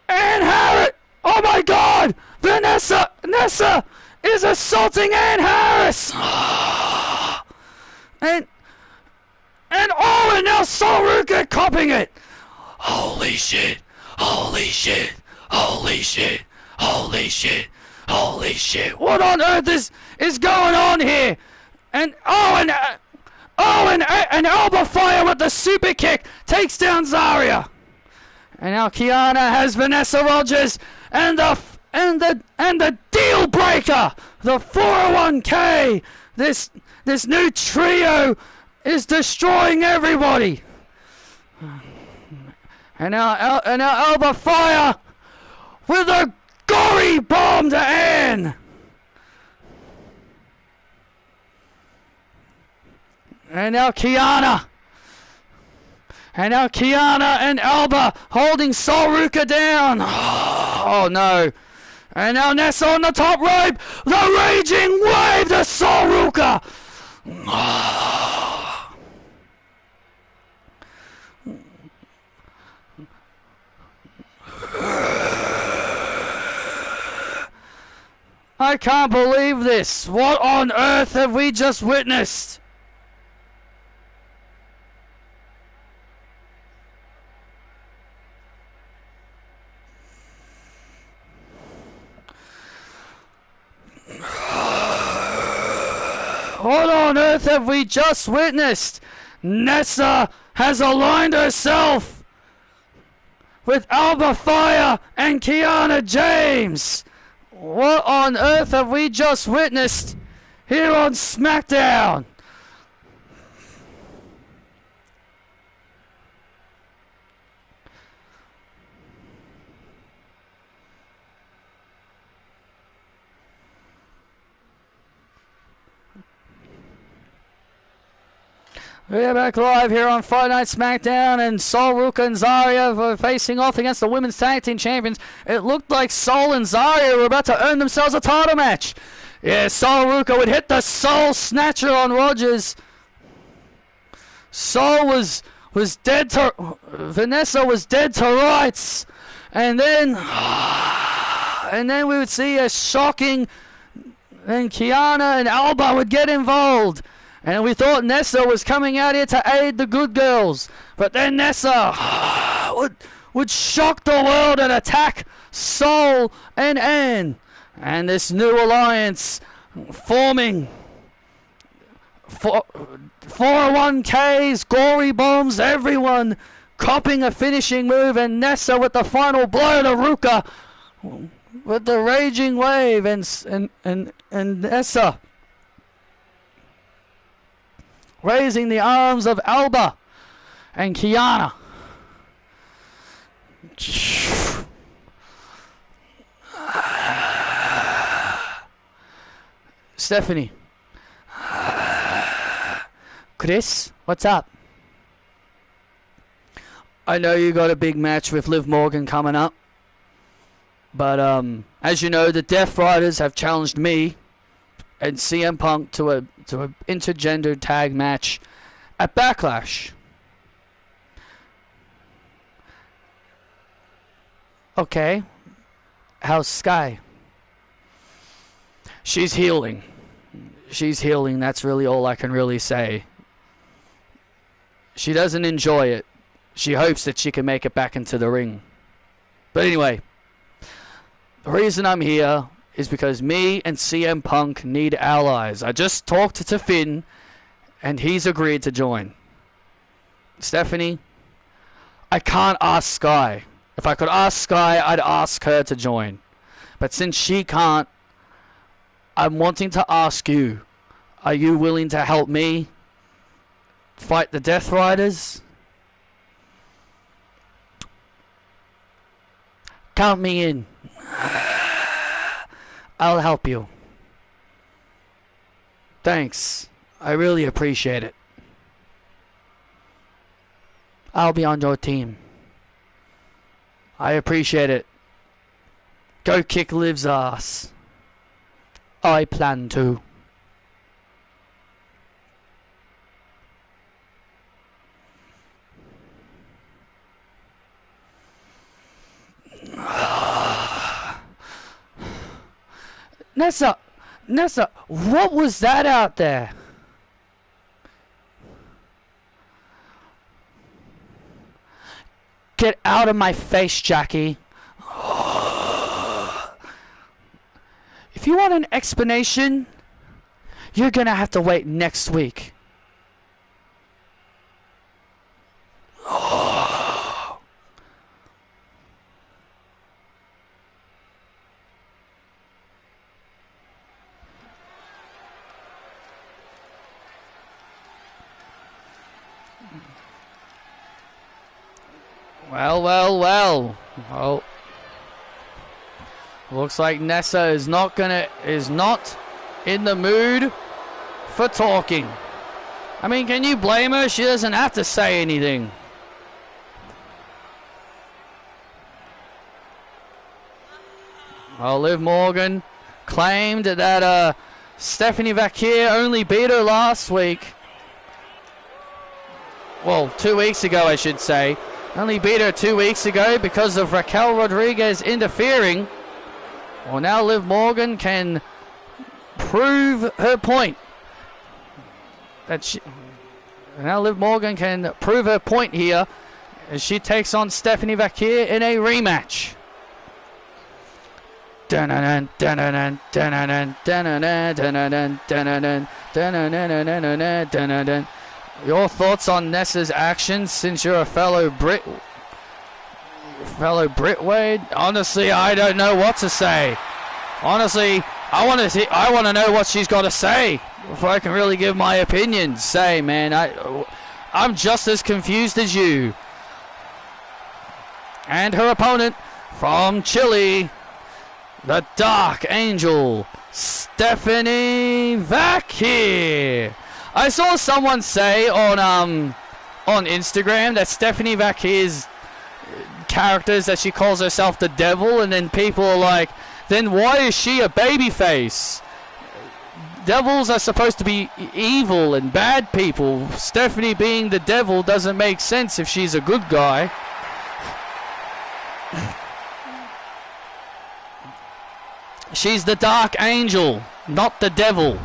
Ann Harris! Oh my God! Nessa is assaulting Ann Harris! And now Sol Ruka copping it! Holy shit! Holy shit! Holy shit! Holy shit! Holy shit! What on earth is going on here? And Alba Fire with the super kick takes down Zarya. And now Kiana has Vanessa Rogers and the deal breaker, the 401k. This new trio is destroying everybody. And now Alba Fire with a Gory bomb to Ann. And now Kiana. And now Kiana and Alba holding Sol Ruka down. Oh no. And now Nessa on the top rope. The raging wave to Sol Ruka. I can't believe this. What on earth have we just witnessed? What on earth have we just witnessed? Nessa has aligned herself with Alba Fire and Kiana James. What on earth have we just witnessed here on SmackDown? We're back live here on Friday Night SmackDown, and Sol Ruka and Zarya were facing off against the Women's Tag Team Champions. It looked like Sol and Zarya were about to earn themselves a title match. Yeah, Sol Ruka would hit the Soul Snatcher on Rogers. Sol was dead to... Vanessa was dead to rights. And then we would see a shocking... And Kiana and Alba would get involved. And we thought Nessa was coming out here to aid the good girls. But then Nessa would shock the world and attack Sol and Ann. And this new alliance forming. 401ks, gory bombs, everyone copping a finishing move. And Nessa with the final blow to Ruka with the raging wave. And Nessa raising the arms of Alba and Kiana. Stephanie. Chris, what's up? I know you got a big match with Liv Morgan coming up. But as you know, the Death Riders have challenged me and CM Punk to a intergender tag match at Backlash. Okay. How's Sky? She's healing. She's healing. That's really all I can really say. She doesn't enjoy it. She hopes that she can make it back into the ring. But anyway, the reason I'm here is because me and CM Punk need allies. I just talked to Finn, and he's agreed to join. Stephanie, I can't ask Sky. If I could ask Sky, I'd ask her to join. But since she can't, I'm wanting to ask you, are you willing to help me fight the Death Riders? Count me in. I'll help you. Thanks. I really appreciate it. I'll be on your team. I appreciate it. Go kick Liv's ass. I plan to. Nessa, what was that out there? Get out of my face, Jackie. If you want an explanation, you're gonna have to wait next week. Well. Looks like Nessa is not in the mood for talking. I mean, can you blame her? She doesn't have to say anything. Well, Liv Morgan claimed that Stephanie Vaquer only beat her last week. Well, 2 weeks ago, I should say. Only beat her 2 weeks ago because of Raquel Rodriguez interfering. Well, now Liv Morgan can prove her point. Now Liv Morgan can prove her point here as she takes on Stephanie Vaquer in a rematch. Your thoughts on Nessa's actions since you're a fellow Brit, Wade? Honestly, I don't know what to say. Honestly, I want to know what she's got to say before I can really give my opinion. Say, man, I'm just as confused as you. And her opponent from Chile, the Dark Angel, Stephanie Vaquer. I saw someone say on Instagram that Stephanie Vaquer's characters that she calls herself the devil, and then people are like, then why is she a babyface? Devils are supposed to be evil and bad people. Stephanie being the devil doesn't make sense if she's a good guy. She's the Dark Angel, not the devil.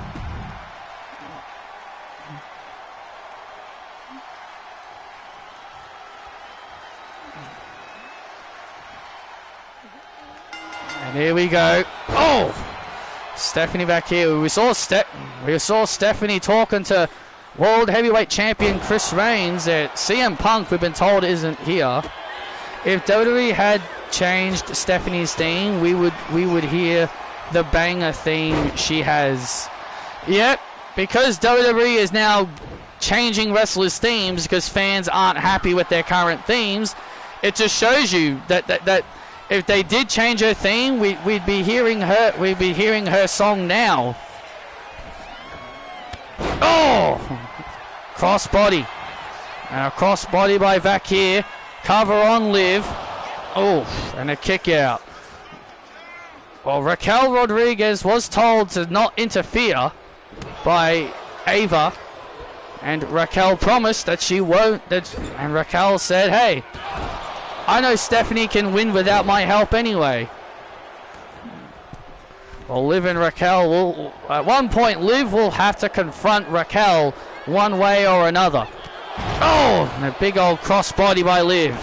And here we go. Oh! Stephanie Vaquer. We saw Stephanie talking to World Heavyweight Champion Chris Reigns at CM Punk, we've been told, isn't here. If WWE had changed Stephanie's theme, we would hear the banger theme she has. Yep, because WWE is now changing wrestlers' themes because fans aren't happy with their current themes, it just shows you that if they did change her theme, we'd be hearing her song now. Oh! Crossbody. And a crossbody by Vaquer. Cover on Liv. Oh, and a kick out. Well, Raquel Rodriguez was told to not interfere by Ava. And Raquel promised that she won't. And Raquel said, hey, I know Stephanie can win without my help anyway. Well, Liv and Raquel will... At one point, Liv will have to confront Raquel one way or another. Oh! And a big old crossbody by Liv.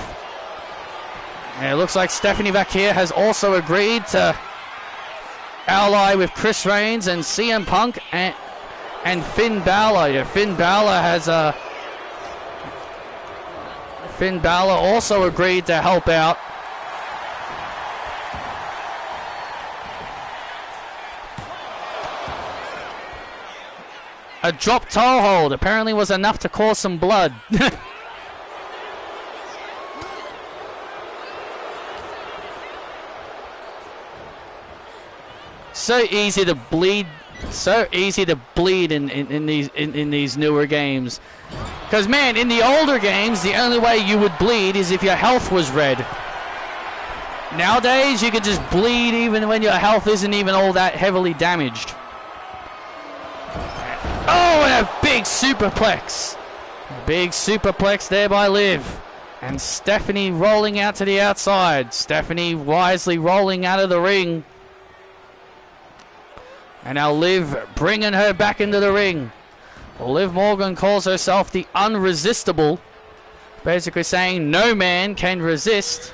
And it looks like Stephanie Vaquer has also agreed to ally with Chris Reigns and CM Punk and Finn Balor. Yeah, Finn Balor also agreed to help out. A drop toe hold apparently was enough to cause some blood. So easy to bleed. So easy to bleed in these newer games. Because, man, in the older games, the only way you would bleed is if your health was red. Nowadays, you can just bleed even when your health isn't even all that heavily damaged. Oh, and a big superplex. A big superplex there by Liv. And Stephanie rolling out to the outside. Stephanie wisely rolling out of the ring. And now Liv bringing her back into the ring. Well, Liv Morgan calls herself the unresistible. Basically saying no man can resist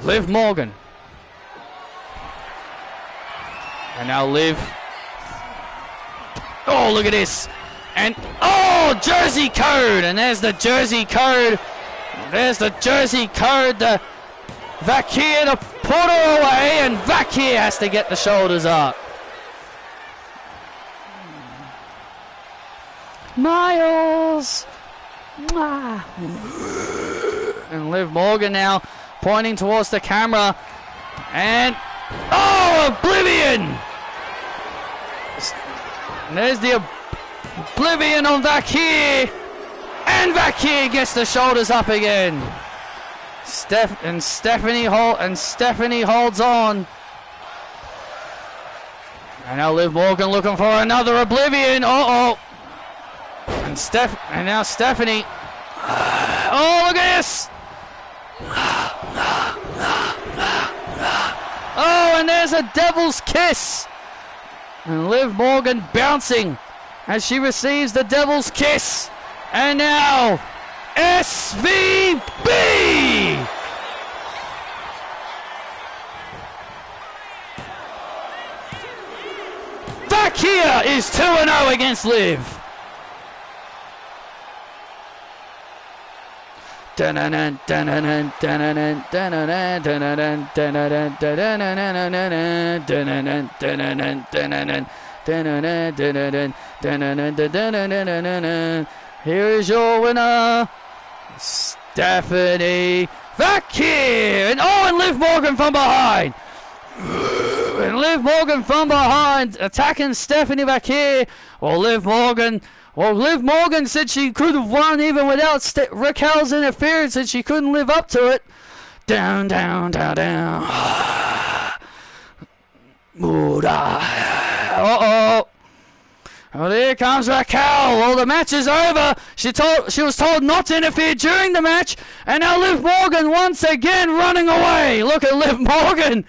Liv Morgan. And now Liv. Oh, look at this. And, oh, Jersey code. And there's the Jersey code. There's the Jersey code. The Vaquer to put her away. And Vaquer has to get the shoulders up. Miles. And Liv Morgan now pointing towards the camera. And, oh, Oh, Oblivion! There's the Oblivion on Vakir. And Vakir gets the shoulders up again. Stephanie holds on. And now Liv Morgan looking for another Oblivion. Uh-oh. And now Stephanie. Oh, look at this. Oh, and there's a Devil's Kiss. And Liv Morgan bouncing as she receives the Devil's Kiss. And now, SVB! Vakir is 2-0 against Liv. Here is your winner, Stephanie Vakir. And Liv Morgan from behind. And Liv Morgan from behind attacking Stephanie Vakir. Liv Morgan said she could have won even without Raquel's interference, and she couldn't live up to it. Down, down, down, down. Uh-oh. Oh, here comes Raquel. Well, the match is over. She was told not to interfere during the match, and now Liv Morgan once again running away. Look at Liv Morgan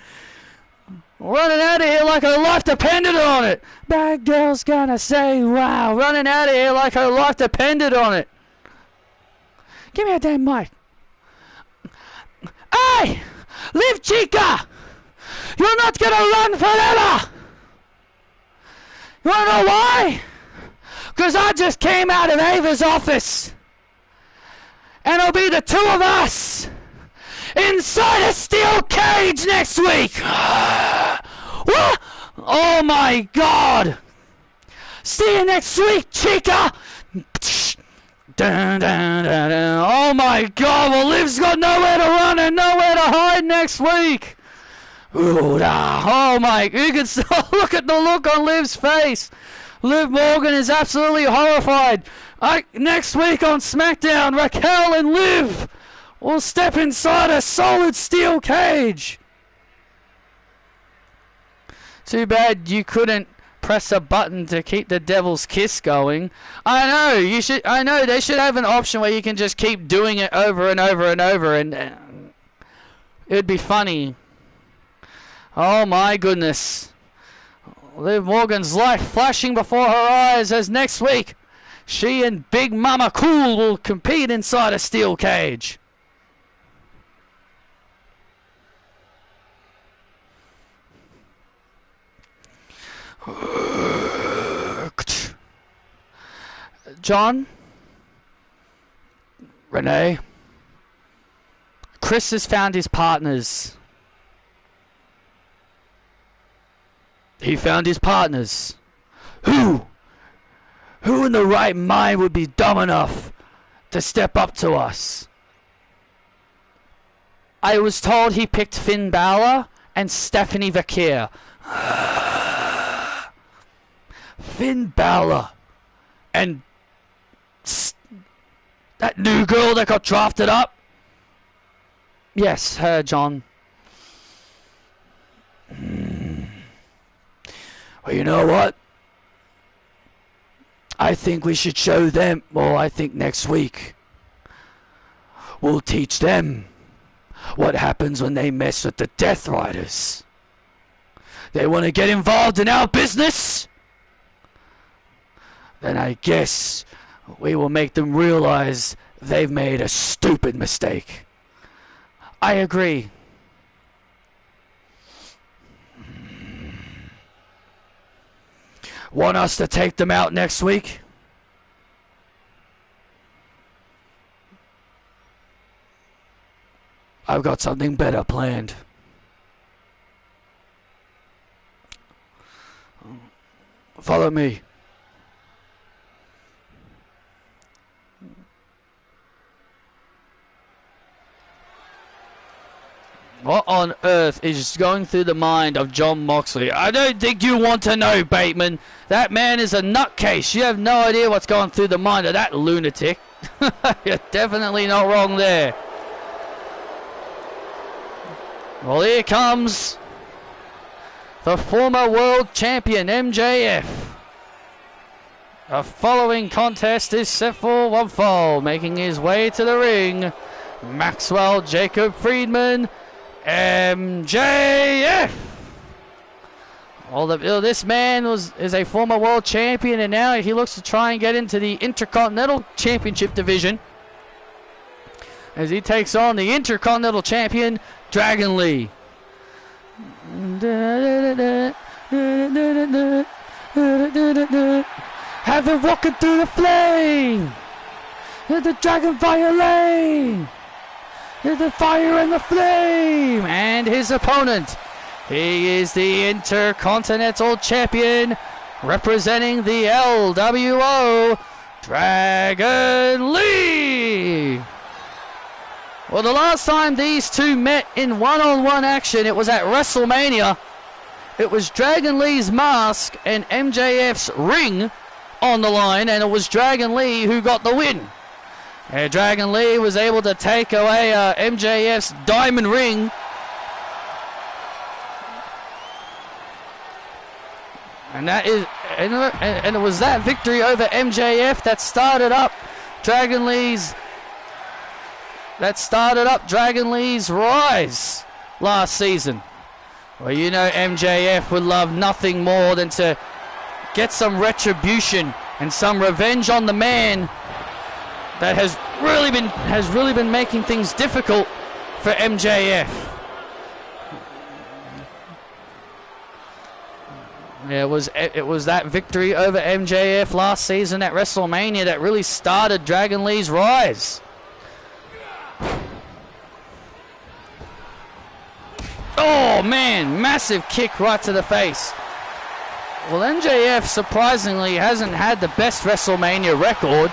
running out of here like her life depended on it. Bad girl's gonna say, wow, running out of here like her life depended on it. Give me a damn mic. Hey, Liv Chica, you're not gonna run forever. You wanna know why? Because I just came out of Ava's office. And it'll be the two of us inside a steel cage next week. What? Oh my God. See you next week, Chica. Dun, dun, dun, dun. Oh my God. Well, Liv's got nowhere to run and nowhere to hide next week. Oh my, you can look at the look on Liv's face. Liv Morgan is absolutely horrified. Next week on SmackDown, Raquel and Liv will step inside a solid steel cage. Too bad you couldn't press a button to keep the Devil's Kiss going. I know they should have an option where you can just keep doing it over and over and over, and it'd be funny. Oh my goodness. Liv Morgan's life flashing before her eyes as next week she and Big Mama Cool will compete inside a steel cage. John, Renee, Chris has found his partners. He found his partners. Who in the right mind would be dumb enough to step up to us? I was told he picked Finn Balor and Stephanie Vakir. Finn Balor and that new girl that got drafted up? Yes, her, John. Well, you know what? I think we should show them, well, I think next week we'll teach them what happens when they mess with the Death Riders. They want to get involved in our business? Then I guess we will make them realize they've made a stupid mistake. I agree. Want us to take them out next week? I've got something better planned. Follow me. What on earth is going through the mind of Jon Moxley? I don't think you want to know, Bateman. That man is a nutcase. You have no idea what's going through the mind of that lunatic. You're definitely not wrong there. Well, here comes the former world champion, MJF. The following contest is set for one fall. Making his way to the ring, Maxwell Jacob Friedman, MJF. Well, this man is a former world champion, and now he looks to try and get into the Intercontinental Championship division as he takes on the Intercontinental Champion, Dragon Lee. Have him walking through the flame. The Dragon Fire Lane. The fire and the flame. And his opponent, he is the Intercontinental Champion, representing the LWO, Dragon Lee. Well, the last time these two met in one-on-one action, it was at WrestleMania. It was Dragon Lee's mask and MJF's ring on the line, and it was Dragon Lee who got the win. Dragon Lee was able to take away MJF's diamond ring. And it was that victory over MJF that started up Dragon Lee's rise last season. Well, you know MJF would love nothing more than to get some retribution and some revenge on the man that has really been making things difficult for MJF. Yeah, it was that victory over MJF last season at WrestleMania that really started Dragon Lee's rise. Oh man, massive kick right to the face. Well, MJF surprisingly hasn't had the best WrestleMania record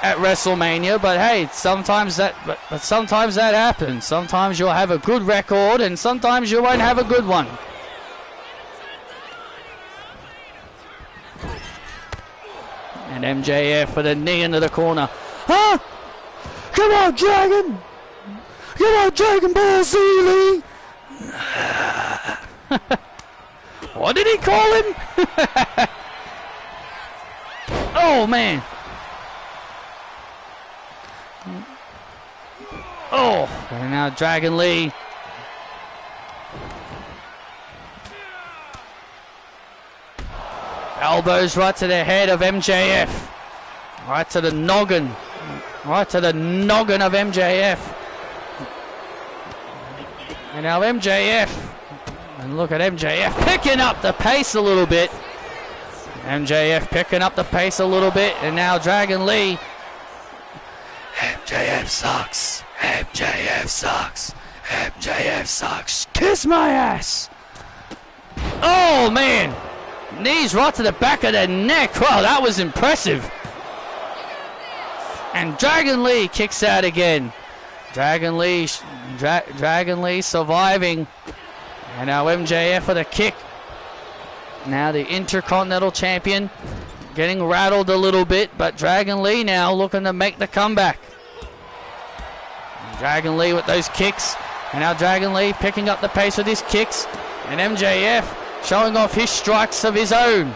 at WrestleMania, but hey, sometimes that happens. Sometimes you'll have a good record, and sometimes you won't have a good one. And MJF with a knee into the corner. Huh? Come on, Dragon! Come on, Dragon Ball Z, Lee! What did he call him? Oh, man. Oh, and now Dragon Lee. Elbows right to the head of MJF. Right to the noggin. Right to the noggin of MJF. And now MJF. And look at MJF picking up the pace a little bit. MJF picking up the pace a little bit. And now Dragon Lee. MJF sucks. MJF sucks. MJF sucks. Kiss my ass. Oh, man. Knees right to the back of the neck. Wow, that was impressive. And Dragon Lee kicks out again. Dragon Lee surviving. And now MJF with a kick. Now the Intercontinental Champion getting rattled a little bit, but Dragon Lee now looking to make the comeback. Dragon Lee with those kicks. And now Dragon Lee picking up the pace with his kicks. And MJF showing off his strikes of his own.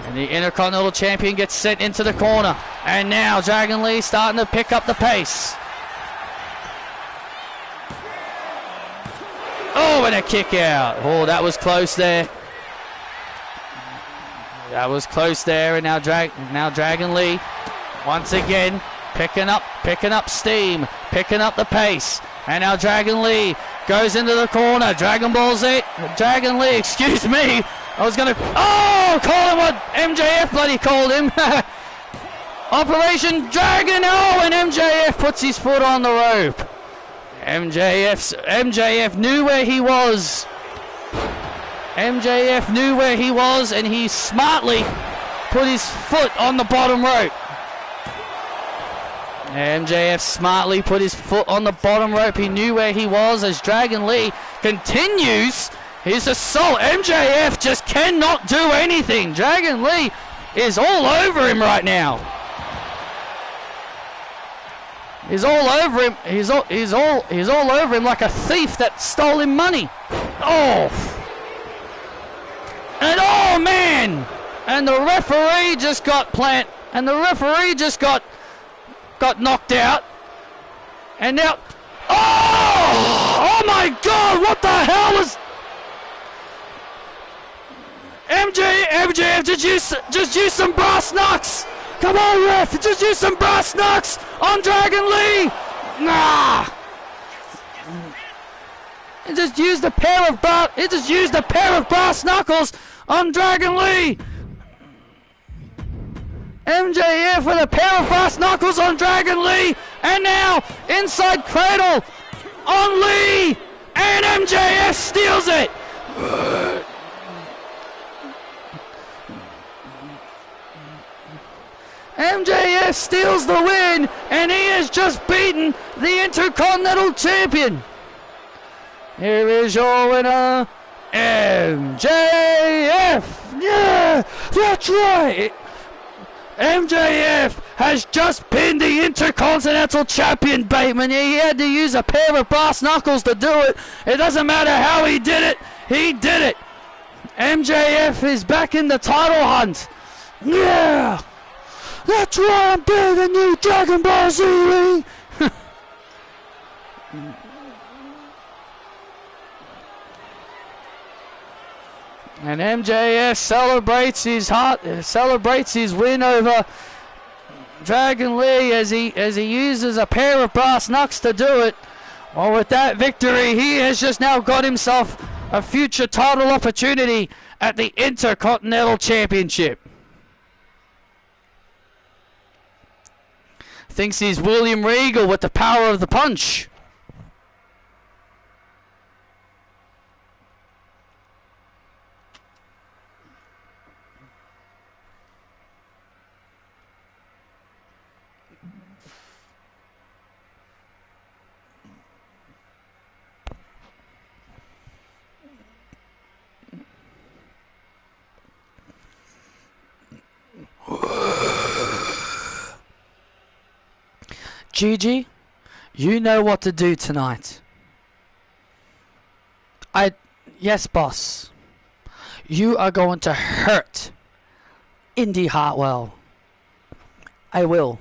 And the Intercontinental Champion gets sent into the corner. And now Dragon Lee starting to pick up the pace. Oh, and a kick out. Oh, that was close there. That was close there. And now Dragon Lee once again picking up steam, picking up the pace. And now Dragon Lee goes into the corner. Dragon Ball Z. Dragon Lee, excuse me. I was going to... Oh, call him what MJF bloody called him. Operation Dragon. Oh, and MJF puts his foot on the rope. MJF knew where he was. MJF knew where he was, and he smartly put his foot on the bottom rope. MJF smartly put his foot on the bottom rope. He knew where he was as Dragon Lee continues his assault. MJF just cannot do anything. Dragon Lee is all over him right now. He's all over him. He's all over him like a thief that stole him money. Oh. And oh man. And the referee just got knocked out. And now, oh my God, what the hell is MJF just use some brass knucks. Come on, ref, just use some brass knucks on Dragon Lee. Nah. He just used a pair of brass knuckles on Dragon Lee. MJF with a pair of brass knuckles on Dragon Lee, and now inside cradle on Lee, and MJF steals it. MJF steals the win, and he has just beaten the Intercontinental Champion. Here is your winner, MJF. Yeah, that's right. MJF has just pinned the Intercontinental Champion, Bateman. He had to use a pair of brass knuckles to do it. It doesn't matter how he did it. He did it. MJF is back in the title hunt. Yeah. That's right, I'm better than you, Dragon Ball Z, Lee. And MJF celebrates his win over Dragon Lee as he uses a pair of brass knucks to do it. Well, with that victory, he has just now got himself a future title opportunity at the Intercontinental Championship. Thinks he's William Regal with the power of the punch. Gigi, you know what to do tonight. Yes, boss. You are going to hurt Indy Hartwell. I will.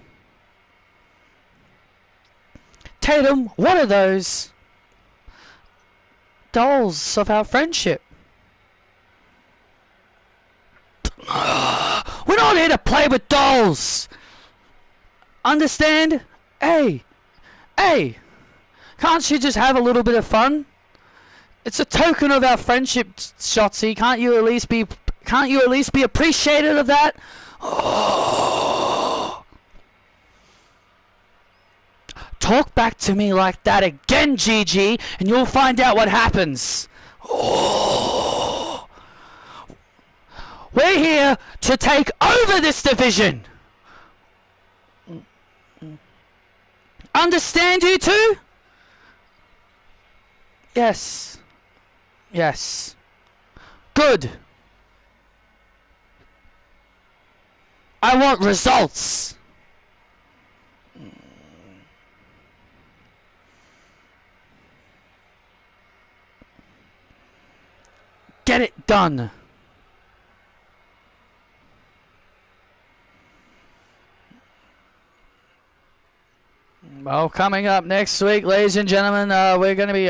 Tatum, what are those dolls of our friendship? We're not here to play with dolls. Understand? Hey, can't you just have a little bit of fun? It's a token of our friendship, Shotzi. Can't you at least be appreciative of that? Oh. Talk back to me like that again, Gigi, and you'll find out what happens. Oh. We're here to take over this division. Understand, you two? Yes. Yes. Good. I want results. Get it done. Well, coming up next week, ladies and gentlemen, we're going to be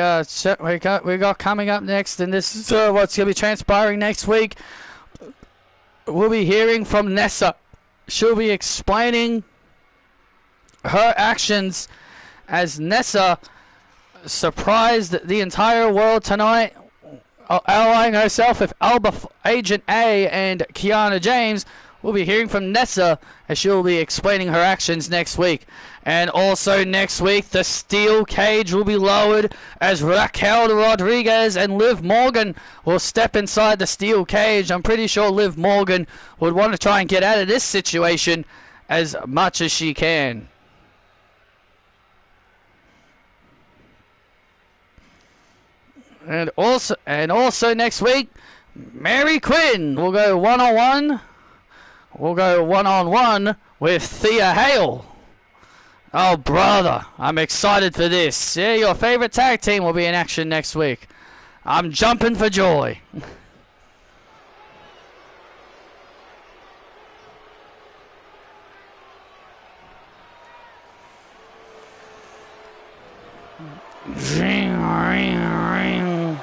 we got coming up next, and this is what's going to be transpiring next week. We'll be hearing from Nessa. She'll be explaining her actions as Nessa surprised the entire world tonight, allying herself with Alba Agent A and Kiana James. We'll be hearing from Nessa as she'll be explaining her actions next week. And also next week, the steel cage will be lowered as Raquel Rodriguez and Liv Morgan will step inside the steel cage. I'm pretty sure Liv Morgan would want to try and get out of this situation as much as she can. And also next week, Mary Quinn will go one-on-one. We'll go one-on-one with Thea Hale. Oh, brother, I'm excited for this. Yeah, your favorite tag team will be in action next week. I'm jumping for joy. Ring, ring, ring.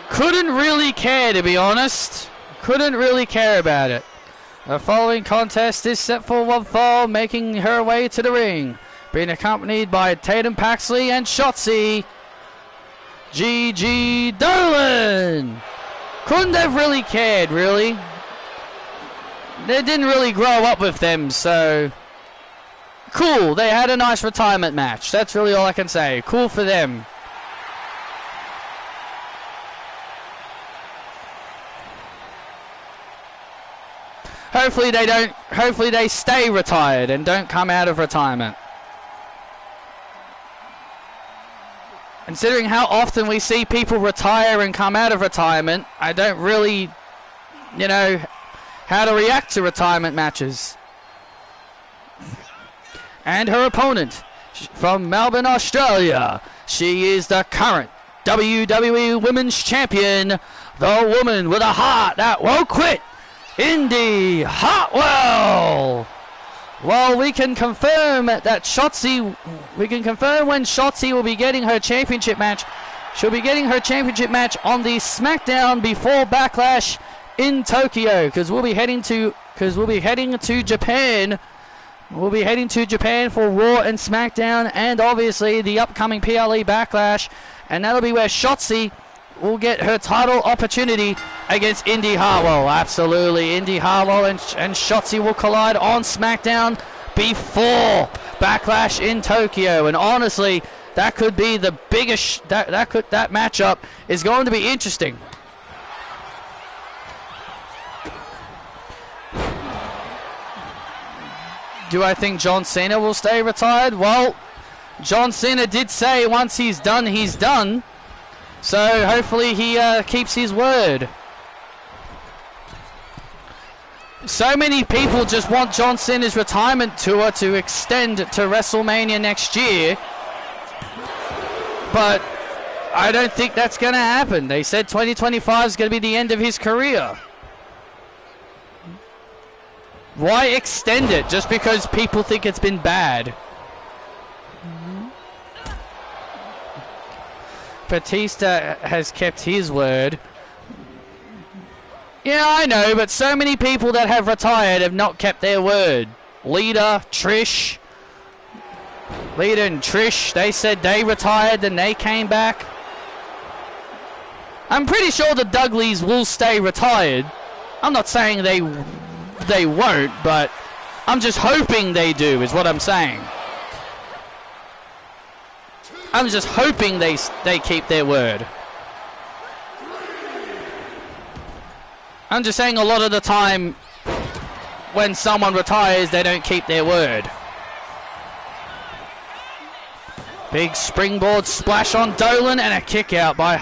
Couldn't really care, to be honest. Couldn't really care about it. The following contest is set for one fall, making her way to the ring, being accompanied by Tatum Paxley and Shotzi. Gigi Dolan. Couldn't have really cared, really. They didn't really grow up with them, so cool. They had a nice retirement match. That's really all I can say. Cool for them. Hopefully they stay retired and don't come out of retirement. Considering how often we see people retire and come out of retirement, I don't really, how to react to retirement matches. And her opponent from Melbourne, Australia. She is the current WWE Women's Champion, the woman with a heart that won't quit, Indy Hartwell. Well, we can confirm that we can confirm when Shotzi will be getting her championship match. She'll be getting her championship match on the SmackDown before Backlash in Tokyo, because we'll be heading to Japan. We'll be heading to Japan for Raw and SmackDown, and obviously the upcoming PLE Backlash, and that'll be where Shotzi will get her title opportunity against Indy Hartwell. Absolutely, Indy Hartwell and Shotzi will collide on SmackDown before Backlash in Tokyo, and honestly, that could be the biggest. That matchup is going to be interesting. Do I think John Cena will stay retired? Well, John Cena did say once he's done, he's done. So hopefully he keeps his word. So many people just want John Cena's retirement tour to extend to WrestleMania next year. But I don't think that's going to happen. They said 2025 is going to be the end of his career. Why extend it just because people think it's been bad? Batista has kept his word. Yeah, I know, but so many people that have retired have not kept their word. Lita and Trish, they said they retired, then they came back. I'm pretty sure the Dudleys will stay retired. I'm not saying they won't, but I'm just hoping they do, is what I'm saying. I'm just hoping they keep their word. I'm just saying a lot of the time when someone retires, they don't keep their word. Big springboard splash on Dolan and a kick out by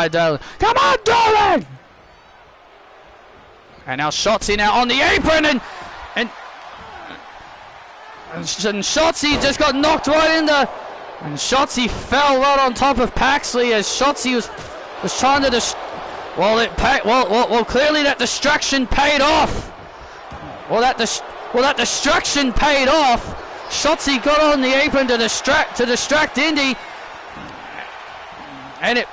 Dolan. Come on, Dolan! And now Shotzi now on the apron, and Shotzi just got knocked right in the... And Shotzi fell right on top of Paxley as Shotzi was trying to... Well, clearly that distraction paid off. Well, that distraction paid off. Shotzi got on the apron to distract Indy. And it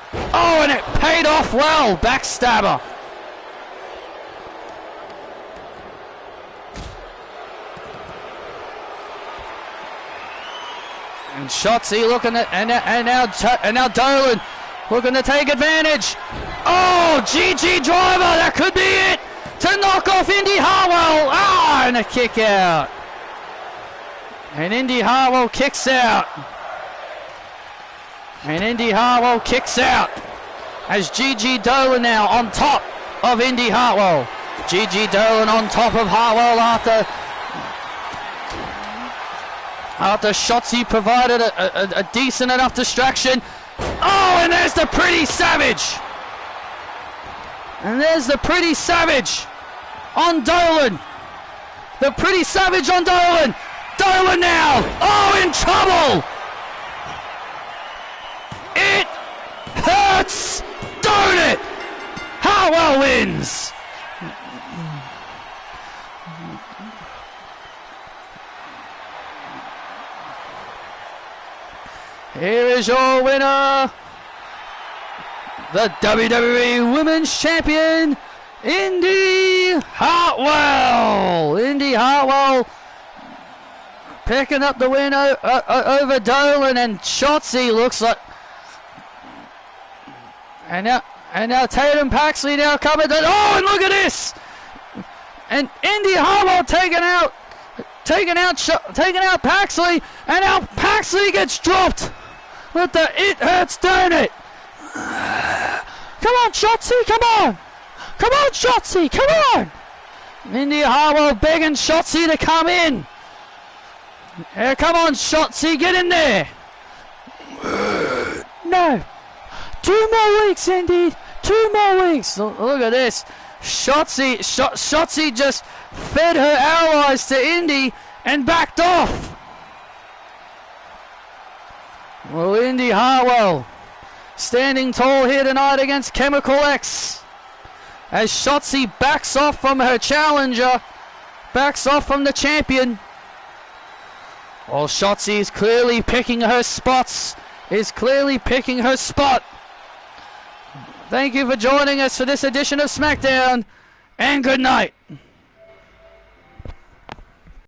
paid off well. Backstabber. And Shotzi looking at, and now Dolan looking to take advantage. Oh, GG driver, that could be it to knock off Indy Hartwell. And a kick out. And Indy Hartwell kicks out. As GG Dolan now on top of Indy Hartwell. GG Dolan on top of Hartwell after After Shotzi provided a decent enough distraction. Oh, and there's the Pretty Savage. And there's the Pretty Savage on Dolan. The Pretty Savage on Dolan. Dolan now. Oh, in trouble. It hurts. Don't it? Hartwell wins. Here is your winner, the WWE Women's Champion, Indy Hartwell. Indy Hartwell picking up the win over Dolan, and Shotzi looks like. And now Tatum Paxley now coming. Oh, and look at this! And Indy Hartwell taking out Paxley, and now Paxley gets dropped. With the it hurts, don't it? Come on, Shotzi, come on! Come on, Shotzi, come on! Indy Hartwell begging Shotzi to come in. Yeah, come on, Shotzi, get in there. No. 2 more weeks, Indy. 2 more weeks. Look at this. Shotzi just fed her allies to Indy and backed off. Well, Indy Hartwell standing tall here tonight against Chemical X. As Shotzi backs off from her challenger, backs off from the champion. While Shotzi is clearly picking her spots, Thank you for joining us for this edition of SmackDown, and good night.